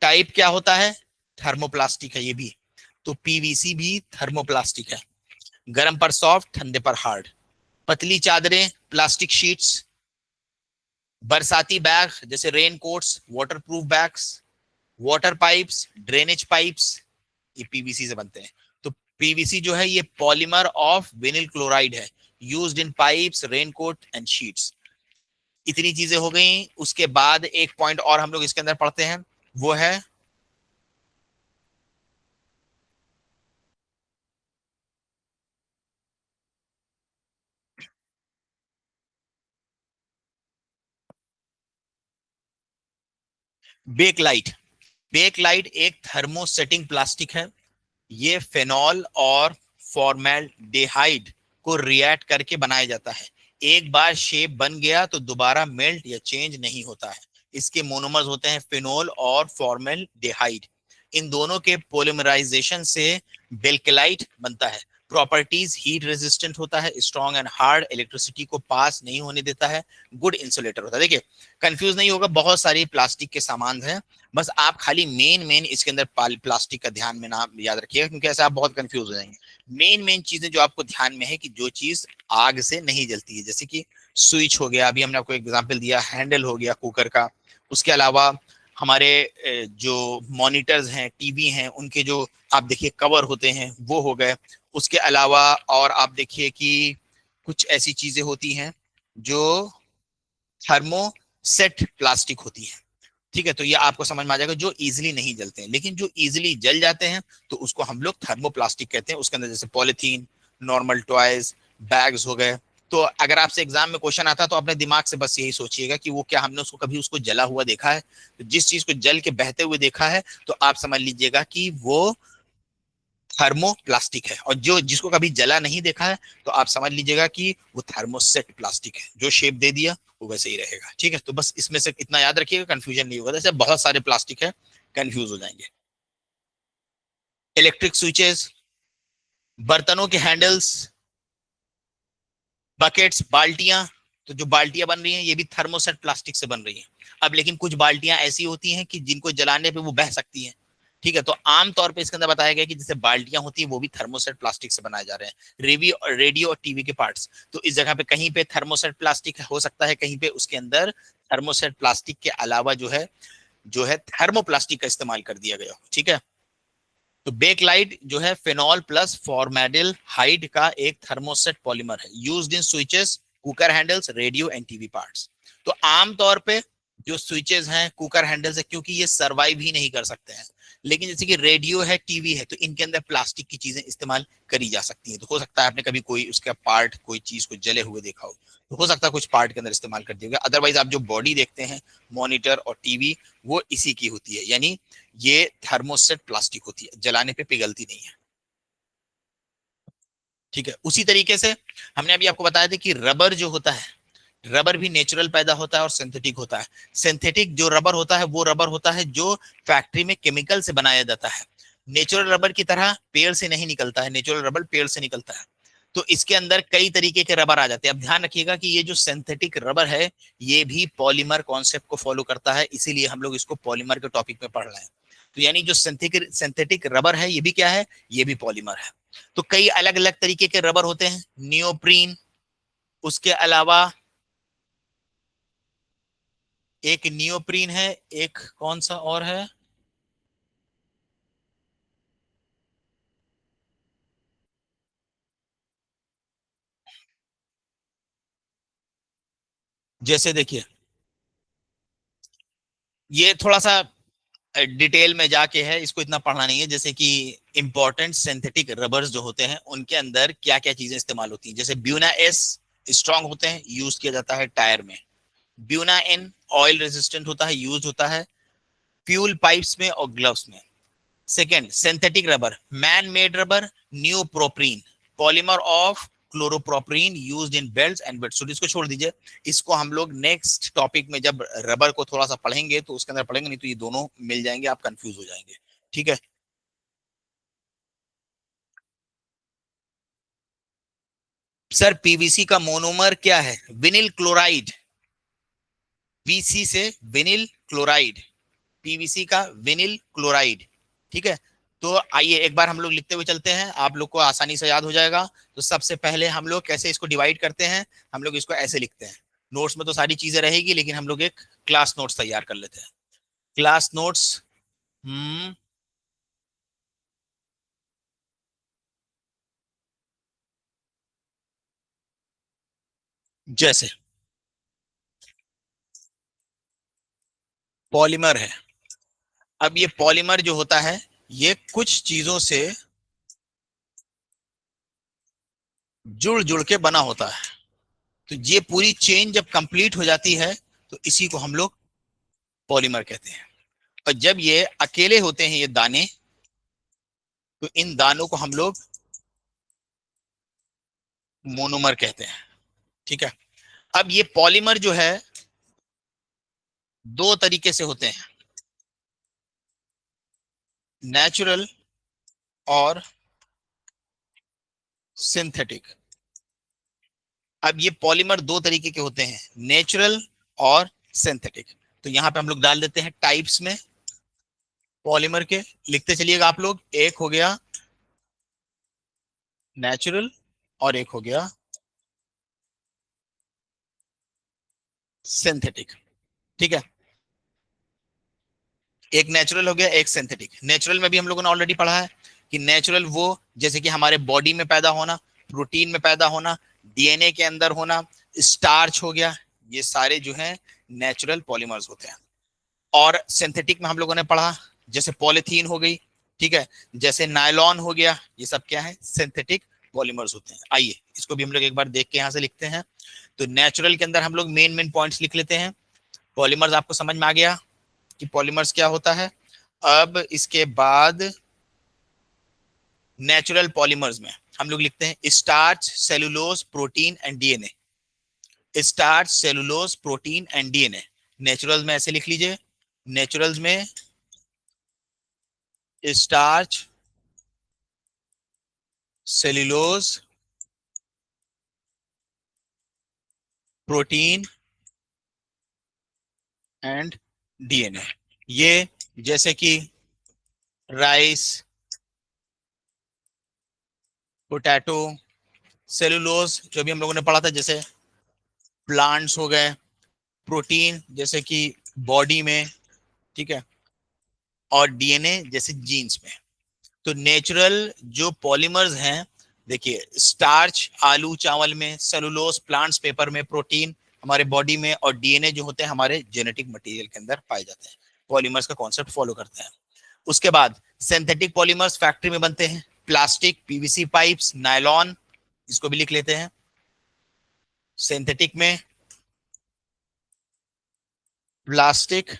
टाइप क्या होता है? थर्मोप्लास्टिक है ये भी। तो पीवीसी भी थर्मोप्लास्टिक है। गर्म पर सॉफ्ट, ठंडे पर हार्ड। पतली चादरें, प्लास्टिक शीट्स, बरसाती बैग जैसे rain quotes, waterproof bags, water pipes, drainage pipes, ये पीवीसी से बनते हैं। तो पीवीसी जो है ये पॉलीमर ऑफ विनिल क्लोराइड है, used in pipes, raincoat and sheets. इतनी चीजें हो गई। उसके बाद एक पॉइंट और हम लोग इसके अंदर पढ़ते हैं, वो है बेकलाइट। बेकलाइट एक थर्मोसेटिंग प्लास्टिक है। ये फेनॉल और फॉर्मेल्डिहाइड को रिएक्ट करके बनाया जाता है। एक बार शेप बन गया तो दोबारा मेल्ट या चेंज नहीं होता है। इसके मोनोमर्स होते हैं फेनोल और फॉर्मेल्डिहाइड। इन दोनों के पोलिमराइजेशन से बेल्केलाइट बनता है। प्रॉपर्टीज हीट रेजिस्टेंट होता है, स्ट्रॉन्ग एंड हार्ड, इलेक्ट्रिसिटी को पास नहीं होने देता है, गुड इंसुलेटर होता है। देखिए कंफ्यूज नहीं होगा, बहुत सारी प्लास्टिक के सामान हैं, बस आप खाली मेन इसके अंदर प्लास्टिक का ध्यान में नाम याद रखिएगा, क्योंकि ऐसे आप बहुत कंफ्यूज हो जाएंगे। मेन चीजें जो आपको ध्यान में है कि जो चीज आग से नहीं जलती है, जैसे कि स्विच हो गया, अभी हमने आपको एग्जांपल दिया, हैंडल हो गया कुकर का। उसके अलावा हमारे जो मॉनिटर्स हैं, टीवी हैं, उनके जो आप देखिए कवर होते हैं वो हो गए। उसके अलावा और आप देखिए कि कुछ ऐसी चीजें होती हैं जो थर्मोसेट प्लास्टिक होती है। ठीक है। तो ये आपको समझ में आ जाएगा, जो इजिली नहीं जलते हैं, लेकिन जो इजिली जल जाते हैं तो उसको हम लोग थर्मोप्लास्टिक कहते हैं। उसके अंदर जैसे पॉलिथीन, नॉर्मल टॉयज, बैग्स हो गए। तो अगर आपसे एग्जाम में क्वेश्चन आता है तो अपने दिमाग से बस यही सोचिएगा कि वो क्या हमने उसको कभी उसको जला हुआ देखा है? तो जिस चीज को जल के बहते हुए देखा है तो आप समझ लीजिएगा कि वो थर्मोप्लास्टिक है। और जो जिसको कभी जला नहीं देखा है तो आप समझ लीजिएगा कि वो थर्मोसेट प्लास्टिक है, जो शेप दे दिया वो वैसे ही रहेगा। ठीक है, तो बस इसमें से इतना याद रखिएगा, कंफ्यूजन नहीं होगा। जैसे बहुत सारे प्लास्टिक है, कंफ्यूज हो जाएंगे। इलेक्ट्रिक स्विचेस, बर्तनों के हैंडल्स, बकेट्स, बाल्टियां। तो जो बाल्टियां बन रही हैं ये भी थर्मोसेट प्लास्टिक से बन रही हैं। अब लेकिन कुछ बाल्टियां ऐसी होती हैं कि जिनको जलाने पे वो बह सकती हैं। ठीक है, तो आमतौर पे इसके अंदर बताया गया कि जैसे बाल्टियां होती हैं वो भी थर्मोसेट प्लास्टिक से बनाए जा रहे हैं। रेडियो और टीवी के पार्ट्स, तो इस जगह पे कहीं पे थर्मोसेट प्लास्टिक हो सकता है, कहीं पे उसके अंदर थर्मोसेट प्लास्टिक के अलावा जो है थर्मोप्लास्टिक का इस्तेमाल कर दिया गया। ठीक है, तो बेकलाइट जो है फिनॉल प्लस फॉर्मेडिल हाइड का एक थर्मोसेट पॉलीमर है, used in switches, cooker handles, radio and TV parts. तो आमतौर पे जो स्विचेस हैं, कुकर हैंडल्स है, क्योंकि ये सरवाइव ही नहीं कर सकते हैं। लेकिन जैसे कि रेडियो है, टीवी है, तो इनके अंदर प्लास्टिक की चीजें इस्तेमाल करी जा सकती हैं। तो हो सकता है आपने कभी कोई उसका पार्ट, कोई चीज को जले हुए देखा हो, तो हो सकता है कुछ पार्ट के अंदर इस्तेमाल कर दिया गया। अदरवाइज आप जो बॉडी देखते हैं, मॉनिटर और टीवी, वो इसी की होती है, यानी ये थर्मोसेट प्लास्टिक होती है, जलाने पे पिघलती नहीं है। ठीक है, उसी तरीके से हमने अभी आपको बताया था कि रबर जो होता है, रबर भी नेचुरल पैदा होता है और सिंथेटिक होता है। सिंथेटिक जो रबर होता है वो रबर होता है जो फैक्ट्री में केमिकल से बनाया जाता है। नेचुरल रबर की तरह पेड़ से नहीं निकलता है, नेचुरल रबर पेड़ से निकलता है। तो इसके अंदर कई तरीके के रबर आ जाते हैं। अब ध्यान रखिएगा कि ये जो सिंथेटिक रबर है ये भी पॉलीमर कॉन्सेप्ट को फॉलो करता है, इसीलिए हम लोग इसको पॉलीमर के टॉपिक में पढ़ रहे हैं। तो यानी जो सिंथेटिक रबर है ये भी क्या है, ये भी पॉलीमर है। तो कई अलग अलग तरीके के रबर होते हैं, नियोप्रीन, उसके अलावा एक नियोप्रीन है, एक कौन सा और है, जैसे देखिए ये थोड़ा सा डिटेल में जाके है, इसको इतना पढ़ना नहीं है। जैसे कि इंपॉर्टेंट सिंथेटिक रबर्स जो होते हैं उनके अंदर क्या क्या चीजें इस्तेमाल होती हैं। जैसे ब्यूना एस स्ट्रांग होते हैं, यूज किया जाता है टायर में। ब्यूना एन ऑयल रेजिस्टेंट होता है, यूज होता है फ्यूल पाइप्स में और ग्लव्स में। Second, synthetic rubber, man made rubber, न्यूप्रोप्रीन, polymer of क्लोरोप्रोप्रीन used in belts and wetsuit. इसको छोड़ दीजिए, इसको हम लोग नेक्स्ट टॉपिक में जब रबर को थोड़ा सा पढ़ेंगे तो उसके अंदर पढ़ेंगे, नहीं तो ये दोनों मिल जाएंगे, आप कंफ्यूज हो जाएंगे। ठीक है, सर पीवीसी का मोनोमर क्या है, विनिल क्लोराइड। वीसी से विनिल क्लोराइड, पीवीसी का विनिल क्लोराइड। ठीक है, तो आइए एक बार हम लोग लिखते हुए चलते हैं, आप लोग को आसानी से याद हो जाएगा। तो सबसे पहले हम लोग कैसे इसको डिवाइड करते हैं, हम लोग इसको ऐसे लिखते हैं। नोट्स में तो सारी चीजें रहेगी, लेकिन हम लोग एक क्लास नोट्स तैयार कर लेते हैं। क्लास नोट्स, हम्म, जैसे पॉलीमर है। अब ये पॉलीमर जो होता है ये कुछ चीजों से जुड़ जुड़ के बना होता है। तो ये पूरी चेन जब कंप्लीट हो जाती है तो इसी को हम लोग पॉलीमर कहते हैं। और जब ये अकेले होते हैं ये दाने, तो इन दानों को हम लोग मोनोमर कहते हैं। ठीक है, अब ये पॉलीमर जो है दो तरीके से होते हैं, नेचुरल और सिंथेटिक। अब ये पॉलीमर दो तरीके के होते हैं, नेचुरल और सिंथेटिक। तो यहां पे हम लोग डाल देते हैं टाइप्स में पॉलीमर के, लिखते चलिएगा आप लोग। एक हो गया नेचुरल और एक हो गया सिंथेटिक। ठीक है, एक नेचुरल हो गया, एक सिंथेटिक। नेचुरल में भी हम लोगों ने ऑलरेडी पढ़ा है कि नेचुरल वो जैसे कि हमारे बॉडी में पैदा होना, प्रोटीन में पैदा होना, डीएनए के अंदर होना, स्टार्च हो गया, ये सारे जो है नेचुरल पॉलीमर्स होते हैं। और सिंथेटिक में हम लोगों ने पढ़ा जैसे पॉलीथीन हो गई, ठीक है, जैसे नायलॉन हो गया, ये सब क्या है, सिंथेटिक पॉलीमर्स होते हैं। आइए इसको भी हम लोग एक बार देख के यहां से लिखते हैं। तो नेचुरल के अंदर हम लोग मेन मेन पॉइंट्स लिख लेते हैं। पॉलीमर्स आपको समझ में आ गया कि पॉलीमर्स क्या होता है। अब इसके बाद नेचुरल पॉलीमर्स में हम लोग लिखते हैं starch, cellulose, protein and DNA. Starch, cellulose, protein and DNA. Natural में ऐसे लिख लीजिए, नेचुरल्स में starch, cellulose, protein and DNA. ये जैसे कि राइस, पोटैटो, सेलुलोज जो भी हम लोगों ने पढ़ा था जैसे प्लांट्स हो गए, प्रोटीन जैसे कि बॉडी में, ठीक है, और डीएनए जैसे जीन्स में। तो नेचुरल जो पॉलीमर्स हैं, देखिए स्टार्च आलू चावल में, सेलुलोज प्लांट्स पेपर में, प्रोटीन हमारे बॉडी में, और डीएनए जो होते हैं हमारे जेनेटिक मटेरियल के अंदर पाए जाते हैं। पॉलीमर्स का कॉन्सेप्ट फॉलो करते हैं। उसके बाद सिंथेटिक पॉलीमर्स फैक्ट्री में बनते हैं, प्लास्टिक, पीवीसी पाइप्स, नायलॉन, इसको भी लिख लेते हैं। सिंथेटिक में प्लास्टिक,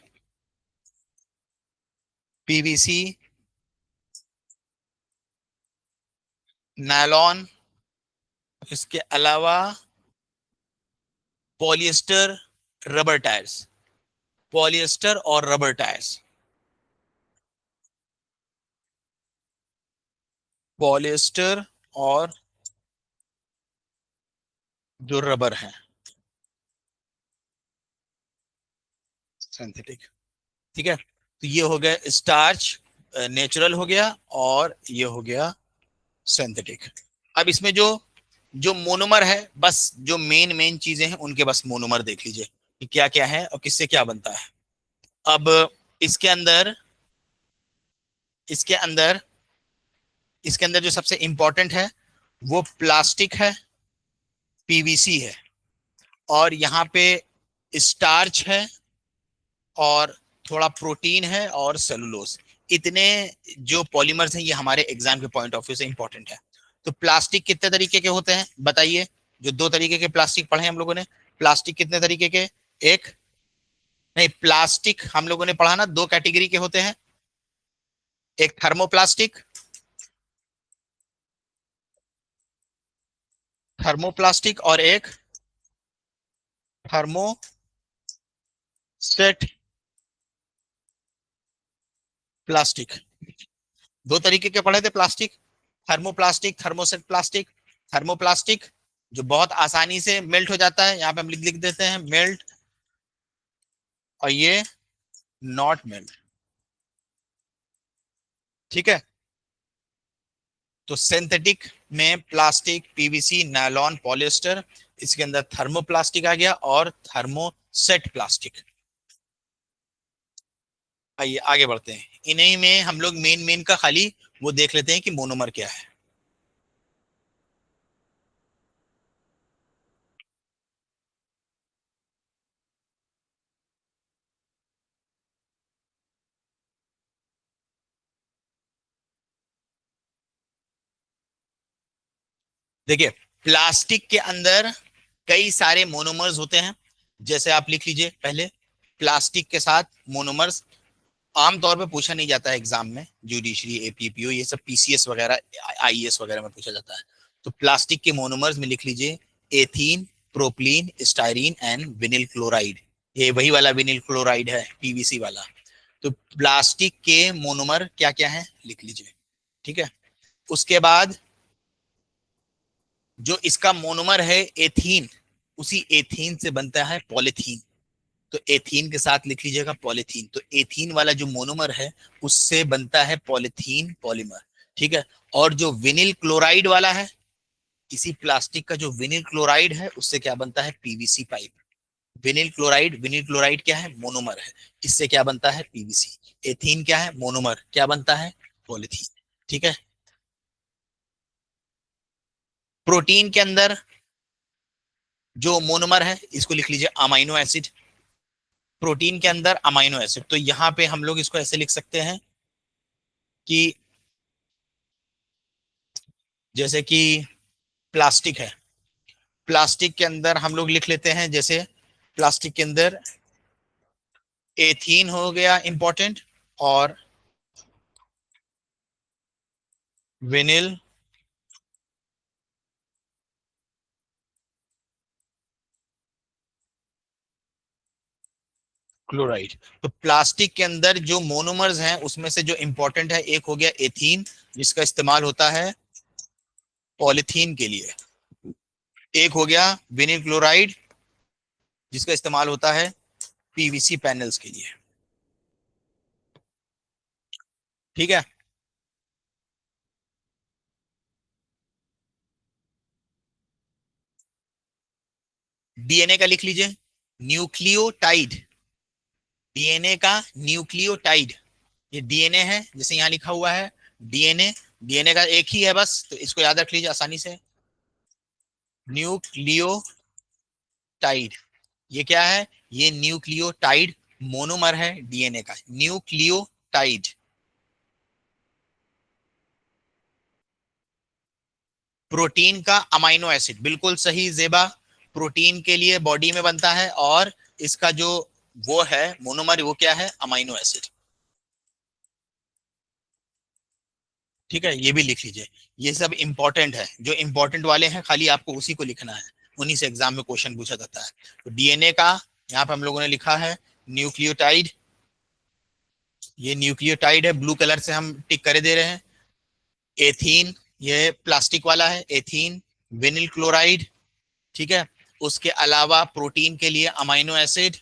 पीवीसी, नायलॉन, इसके अलावा पॉलिएस्टर, रबर टायर्स, पॉलिएस्टर और रबर टायर्स, पॉलिएस्टर और जो रबर है सिंथेटिक, ठीक है। तो ये हो गया स्टार्च, नेचुरल हो गया, और ये हो गया सिंथेटिक। अब इसमें जो जो मोनोमर है, बस जो मेन मेन चीजें हैं उनके बस मोनोमर देख लीजिए कि क्या क्या है और किससे क्या बनता है। अब इसके अंदर इसके अंदर इसके अंदर जो सबसे इंपॉर्टेंट है वो प्लास्टिक है, पीवीसी है, और यहाँ पे स्टार्च है, और थोड़ा प्रोटीन है, और सेलुलोज। इतने जो पॉलीमर्स हैं ये हमारे एग्जाम के पॉइंट ऑफ व्यू से इंपॉर्टेंट है। तो प्लास्टिक कितने तरीके के होते हैं बताइए? जो दो तरीके के प्लास्टिक पढ़े हम लोगों ने, प्लास्टिक कितने तरीके के? एक, नहीं, प्लास्टिक हम लोगों ने पढ़ा ना, दो कैटेगरी के होते हैं, एक थर्मोप्लास्टिक, थर्मोप्लास्टिक, और एक थर्मोसेट प्लास्टिक। दो तरीके के पढ़े थे plastic, thermoplastic, thermoset plastic. Thermoplastic जो बहुत आसानी से मेल्ट हो जाता है, यहाँ पे हम लिख लिख देते हैं मेल्ट, और ये नॉट मेल्ट, ठीक है। तो सिंथेटिक में प्लास्टिक, पीवीसी, नायलॉन, पॉलिएस्टर, इसके अंदर थर्मोप्लास्टिक आ गया, और थर्मोसेट प्लास्टिक। आइए आगे बढ़ते हैं, इन्हीं में हम लोग मेन मेन का खाली वो देख लेते हैं कि मोनोमर क्या है। देखिए प्लास्टिक के अंदर कई सारे मोनोमर्स होते हैं। जैसे आप लिख लीजिए पहले, प्लास्टिक के साथ मोनोमर्स आमतौर पे पूछा नहीं जाता है एग्जाम में, जुडिशरी, एपीपीओ, ये सब पीसीएस वगैरह, आईएएस वगैरह में पूछा जाता है। तो प्लास्टिक के मोनोमर्स में लिख लीजिए ethene, propylene, styrene and विनिल chloride. ये वही वाला विनिल क्लोराइड है, पीवीसी वाला। तो प्लास्टिक के मोनोमर क्या क्या है लिख लीजिए, ठीक है। उसके बाद जो इसका मोनोमर है एथीन, उसी एथीन से बनता है पॉलीथीन। तो एथीन के साथ लिख लीजिएगा पॉलीथीन। तो एथीन वाला जो मोनोमर है उससे बनता है पॉलीथीन पॉलीमर, ठीक है। और जो विनिल क्लोराइड वाला है, इसी प्लास्टिक का जो विनिल क्लोराइड है उससे क्या बनता है? PVC pipe. विनिल क्लोराइड क्या है? मोनोमर है, इससे क्या बनता है? पीवीसी। एथीन क्या है? मोनोमर, क्या बनता है? पॉलीथीन, ठीक है। प्रोटीन के अंदर जो मोनोमर है इसको लिख लीजिए अमाइनो एसिड। प्रोटीन के अंदर अमाइनो एसिड, तो यहां पे हम लोग इसको ऐसे लिख सकते हैं कि जैसे कि प्लास्टिक है, प्लास्टिक के अंदर हम लोग लिख लेते हैं, जैसे प्लास्टिक के अंदर एथीन हो गया इंपॉर्टेंट, और विनिल क्लोराइड। तो प्लास्टिक के अंदर जो मोनोमर्स हैं उसमें से जो इंपॉर्टेंट है, एक हो गया एथीन, जिसका इस्तेमाल होता है पॉलीथीन के लिए। एक हो गया विनिल क्लोराइड, जिसका इस्तेमाल होता है पीवीसी पैनल्स के लिए। ठीक है। डीएनए का लिख लीजिए, न्यूक्लियोटाइड। डीएनए का न्यूक्लियोटाइड, ये डीएनए है जैसे यहां लिखा हुआ है डीएनए। डीएनए का एक ही है बस, तो इसको याद रख लीजिए आसानी से, न्यूक्लियोटाइड। ये क्या है? ये न्यूक्लियोटाइड मोनोमर है डीएनए का, न्यूक्लियोटाइड। प्रोटीन का अमाइनो एसिड, बिल्कुल सही जेबा। प्रोटीन के लिए बॉडी में बनता है, और इसका जो वो है मोनोमर, वो क्या है? Amino acid. ठीक है, ये भी लिख लीजिए। ये सब इंपॉर्टेंट है, जो इंपॉर्टेंट वाले हैं खाली आपको उसी को लिखना है, उन्हीं से एग्जाम में क्वेश्चन पूछा जाता है। तो डीएनए का यहाँ पे हम लोगों ने लिखा है न्यूक्लियोटाइड। ये न्यूक्लियोटाइड है, ब्लू कलर से हम टिक करे दे रहे हैं। एथीन, ये प्लास्टिक वाला है एथीन। विनिल क्लोराइड, ठीक है। उसके अलावा प्रोटीन के लिए अमाइनो एसिड,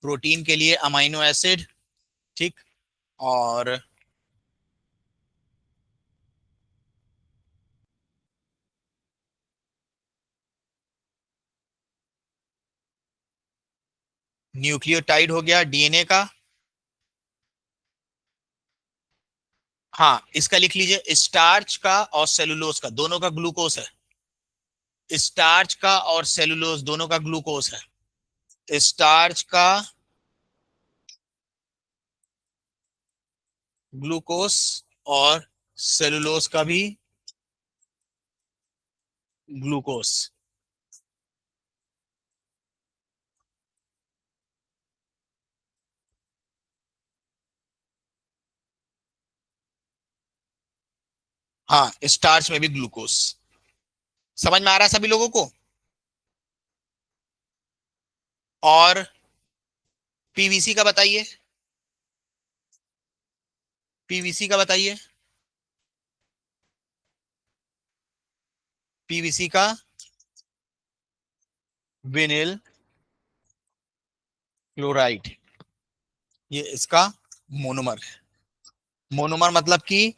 प्रोटीन के लिए अमाइनो एसिड, ठीक। और न्यूक्लियोटाइड हो गया डीएनए का। हाँ, इसका लिख लीजिए, स्टार्च का और सेलुलोज का, दोनों का ग्लूकोज है। स्टार्च का और सेलुलोज दोनों का ग्लूकोज है। स्टार्च का ग्लूकोज, और सेलुलोज का भी ग्लूकोज। हाँ, स्टार्च में भी ग्लूकोज। समझ में आ रहा है सभी लोगों को? और पीवीसी का बताइए, पीवीसी का बताइए, पीवीसी का विनिल क्लोराइड, ये इसका मोनोमर है। मोनोमर मतलब कि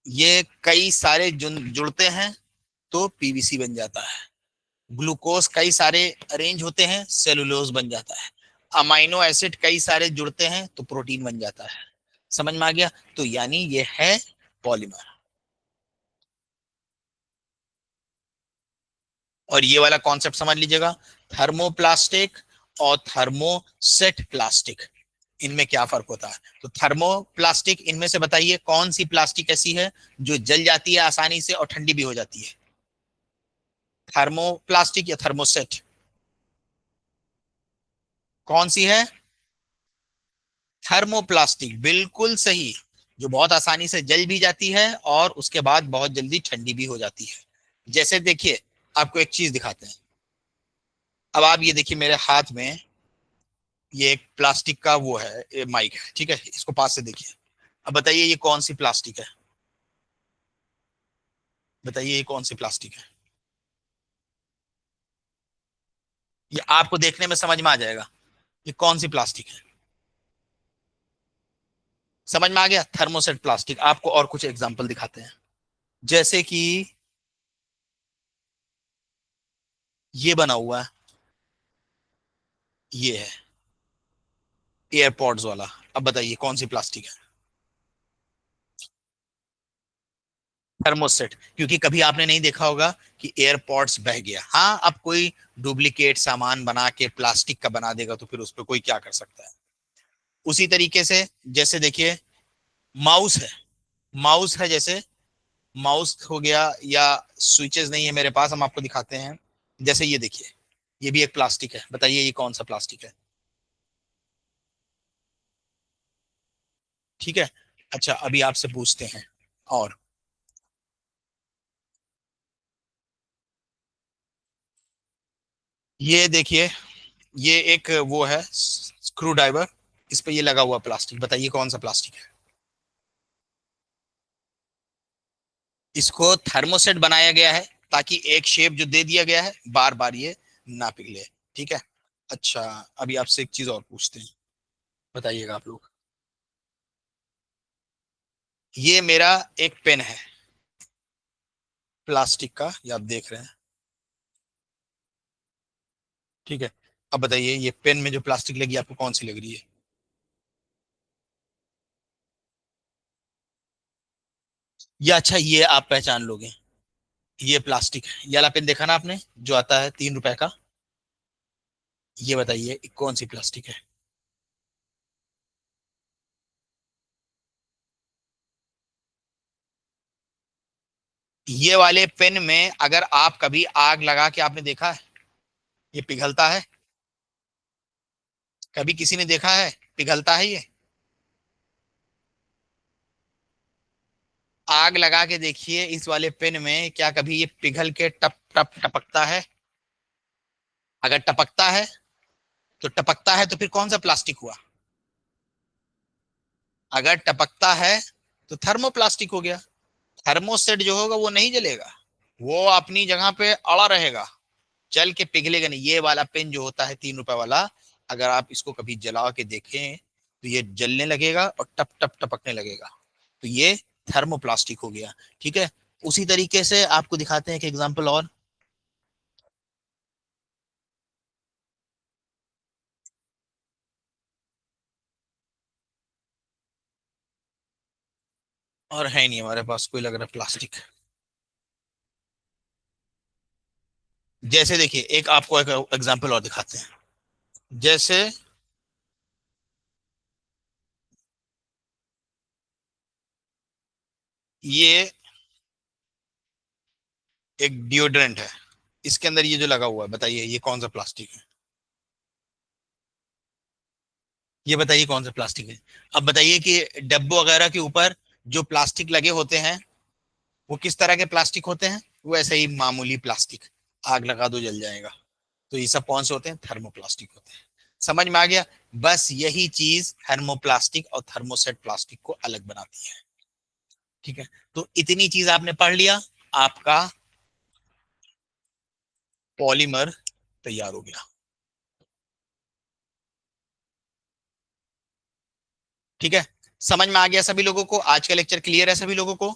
ये कई सारे जुड़ते हैं तो पीवीसी बन जाता है। ग्लूकोज कई सारे अरेंज होते हैं, सेलुलोज बन जाता है। अमाइनो एसिड कई सारे जुड़ते हैं तो प्रोटीन बन जाता है। समझ में आ गया? तो यानी ये है पॉलीमर। और ये वाला कॉन्सेप्ट समझ लीजिएगा, थर्मोप्लास्टिक और थर्मोसेट प्लास्टिक, इनमें क्या फर्क होता है? तो थर्मोप्लास्टिक, इनमें से बताइए कौन सी प्लास्टिक ऐसी है जो जल जाती है आसानी से और ठंडी भी हो जाती है? थर्मोप्लास्टिक या थर्मोसेट, कौन सी है? थर्मोप्लास्टिक, बिल्कुल सही। जो बहुत आसानी से जल भी जाती है और उसके बाद बहुत जल्दी ठंडी भी हो जाती है। जैसे देखिए, आपको एक चीज दिखाते हैं। अब आप ये देखिए मेरे हाथ में, ये एक प्लास्टिक का वो है, ये माइक है, ठीक है, इसको पास से देखिए। अब बताइए ये कौन सी प्लास्टिक है? बताइए ये कौन सी प्लास्टिक है? ये आपको देखने में समझ में आ जाएगा, ये कौन सी प्लास्टिक है। समझ में आ गया? Thermoset plastic. आपको और कुछ एग्जांपल दिखाते हैं, जैसे कि ये बना हुआ है, ये है एयरपॉड्स वाला। अब बताइए कौन सी प्लास्टिक है? थर्मोसेट, क्योंकि कभी आपने नहीं देखा होगा कि एयरपॉड्स बह गया। हाँ, अब कोई डुप्लीकेट सामान बना के प्लास्टिक का बना देगा तो फिर उस पर कोई क्या कर सकता है। उसी तरीके से जैसे देखिए, माउस है, माउस है जैसे, माउस हो गया, या स्विचेस नहीं है मेरे पास, हम आपको दिखाते हैं। जैसे ये देखिए, ये भी एक प्लास्टिक है। बताइए ये कौन सा प्लास्टिक है? ठीक है। अच्छा, अभी आपसे पूछते हैं, और ये देखिए, ये एक वो है स्क्रू ड्राइवर, इस पे ये लगा हुआ प्लास्टिक, बताइए कौन सा प्लास्टिक है। इसको थर्मोसेट बनाया गया है ताकि एक शेप जो दे दिया गया है बार बार ये ना पिघले। ठीक है। अच्छा, अभी आपसे एक चीज और पूछते हैं, बताइएगा आप लोग। ये मेरा एक पेन है प्लास्टिक का, ये आप देख रहे हैं। ठीक है। अब बताइए ये पेन में जो प्लास्टिक लगी आपको कौन सी लग रही है। या अच्छा, ये आप पहचान लोगे, ये प्लास्टिक है, ये वाला पेन देखा ना आपने जो आता है 3 रुपए का। ये बताइए कौन सी प्लास्टिक है। ये वाले पेन में अगर आप कभी आग लगा के आपने देखा है, ये पिघलता है। कभी किसी ने देखा है पिघलता है ये। आग लगा के देखिए इस वाले पेन में, क्या कभी ये पिघल के टप टप टपकता है। अगर टपकता है तो टपकता है तो फिर कौन सा प्लास्टिक हुआ। अगर टपकता है तो थर्मोप्लास्टिक हो गया। थर्मोसेट जो होगा वो नहीं जलेगा, वो अपनी जगह पे अड़ा रहेगा, जल के पिघलेगा नहीं। ये वाला पेन जो होता है 3 रुपए वाला, अगर आप इसको कभी जला के देखें तो ये जलने लगेगा और टप टप टपकने लगेगा। तो ये थर्मोप्लास्टिक हो गया। ठीक है। उसी तरीके से आपको दिखाते हैं एक एग्जांपल और। और है नहीं हमारे पास कोई लग रहा प्लास्टिक। जैसे देखिए, एक आपको एक एग्जांपल और दिखाते हैं। जैसे ये एक डिओड्रेंट है, इसके अंदर ये जो लगा हुआ है, बताइए ये कौन सा प्लास्टिक है। ये बताइए कौन सा प्लास्टिक है। अब बताइए कि डब्बों वगैरह के ऊपर जो प्लास्टिक लगे होते हैं वो किस तरह के प्लास्टिक होते हैं। वो ऐसे ही मामूली प्लास्टिक, आग लगा दो जल जाएगा। तो ये सब कौन से होते हैं, थर्मोप्लास्टिक होते हैं। समझ में आ गया। बस यही चीज थर्मोप्लास्टिक और थर्मोसेट प्लास्टिक को अलग बनाती है। ठीक है। तो इतनी चीज आपने पढ़ लिया, आपका पॉलीमर तैयार हो गया। ठीक है। समझ में आ गया सभी लोगों को, आज का लेक्चर क्लियर है सभी लोगों को।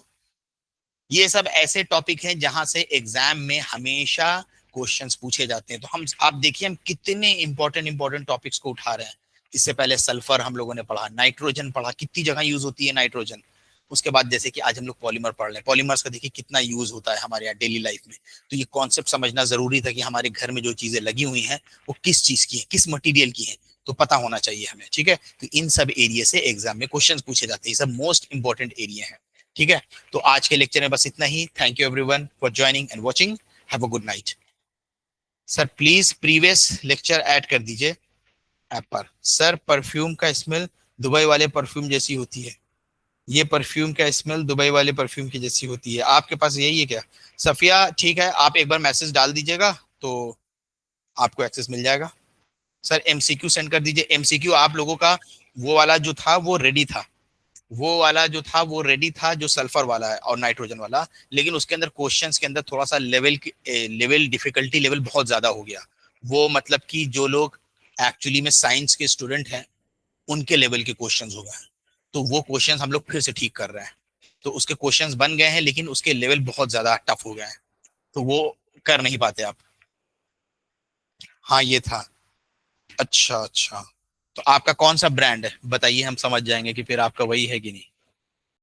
ये सब ऐसे टॉपिक हैं जहां से एग्जाम में हमेशा क्वेश्चंस पूछे जाते हैं। तो हम, आप देखिए हम कितने इंपॉर्टेंट इंपॉर्टेंट टॉपिक्स को उठा रहे हैं। इससे पहले सल्फर हम लोगों ने पढ़ा, नाइट्रोजन पढ़ा, कितनी जगह यूज होती है नाइट्रोजन। उसके बाद जैसे कि आज हम लोग पॉलीमर पढ़ रहे हैं, पॉलीमर्स का देखिए कितना यूज होता है हमारे यहाँ डेली लाइफ में। तो ये कॉन्सेप्ट समझना जरूरी था कि हमारे घर में जो चीजें लगी हुई हैं वो किस चीज की है, किस मटेरियल की है, तो पता होना चाहिए हमें। ठीक है। तो इन सब एरिया से एग्जाम में क्वेश्चन पूछे जाते हैं, ये सब मोस्ट इंपॉर्टेंट एरिया है। ठीक है। तो आज के लेक्चर में बस इतना ही। Thank you everyone for joining and watching. Have a good night. Sir please previous lecture add कर दीजिए ऐप पर। सर परफ्यूम का स्मेल दुबई वाले परफ्यूम जैसी होती है। ये परफ्यूम का स्मेल दुबई वाले परफ्यूम की जैसी होती है। आपके पास यही है क्या। सफिया ठीक है, आप एक बार मैसेज डाल दीजिएगा तो आपको एक्सेस मिल जाएगा। सर एमसीक्यू सेंड कर दीजिए। एमसीक्यू आप लोगों का वो वाला जो था वो रेडी था, वो वाला जो था वो रेडी था, जो सल्फर वाला है और नाइट्रोजन वाला। लेकिन उसके अंदर क्वेश्चंस के अंदर थोड़ा सा लेवल डिफिकल्टी लेवल बहुत ज्यादा हो गया। वो मतलब कि जो लोग एक्चुअली में साइंस के स्टूडेंट हैं उनके लेवल के क्वेश्चंस हो गए। तो वो क्वेश्चंस हम लोग फिर से ठीक कर रहे हैं। तो उसके क्वेश्चंस बन गए हैं लेकिन उसके लेवल बहुत ज्यादा टफ हो गए हैं, तो वो कर नहीं पाते आप। हाँ ये था। अच्छा अच्छा। तो आपका कौन सा ब्रांड है बताइए, हम समझ जाएंगे कि फिर आपका वही है कि नहीं।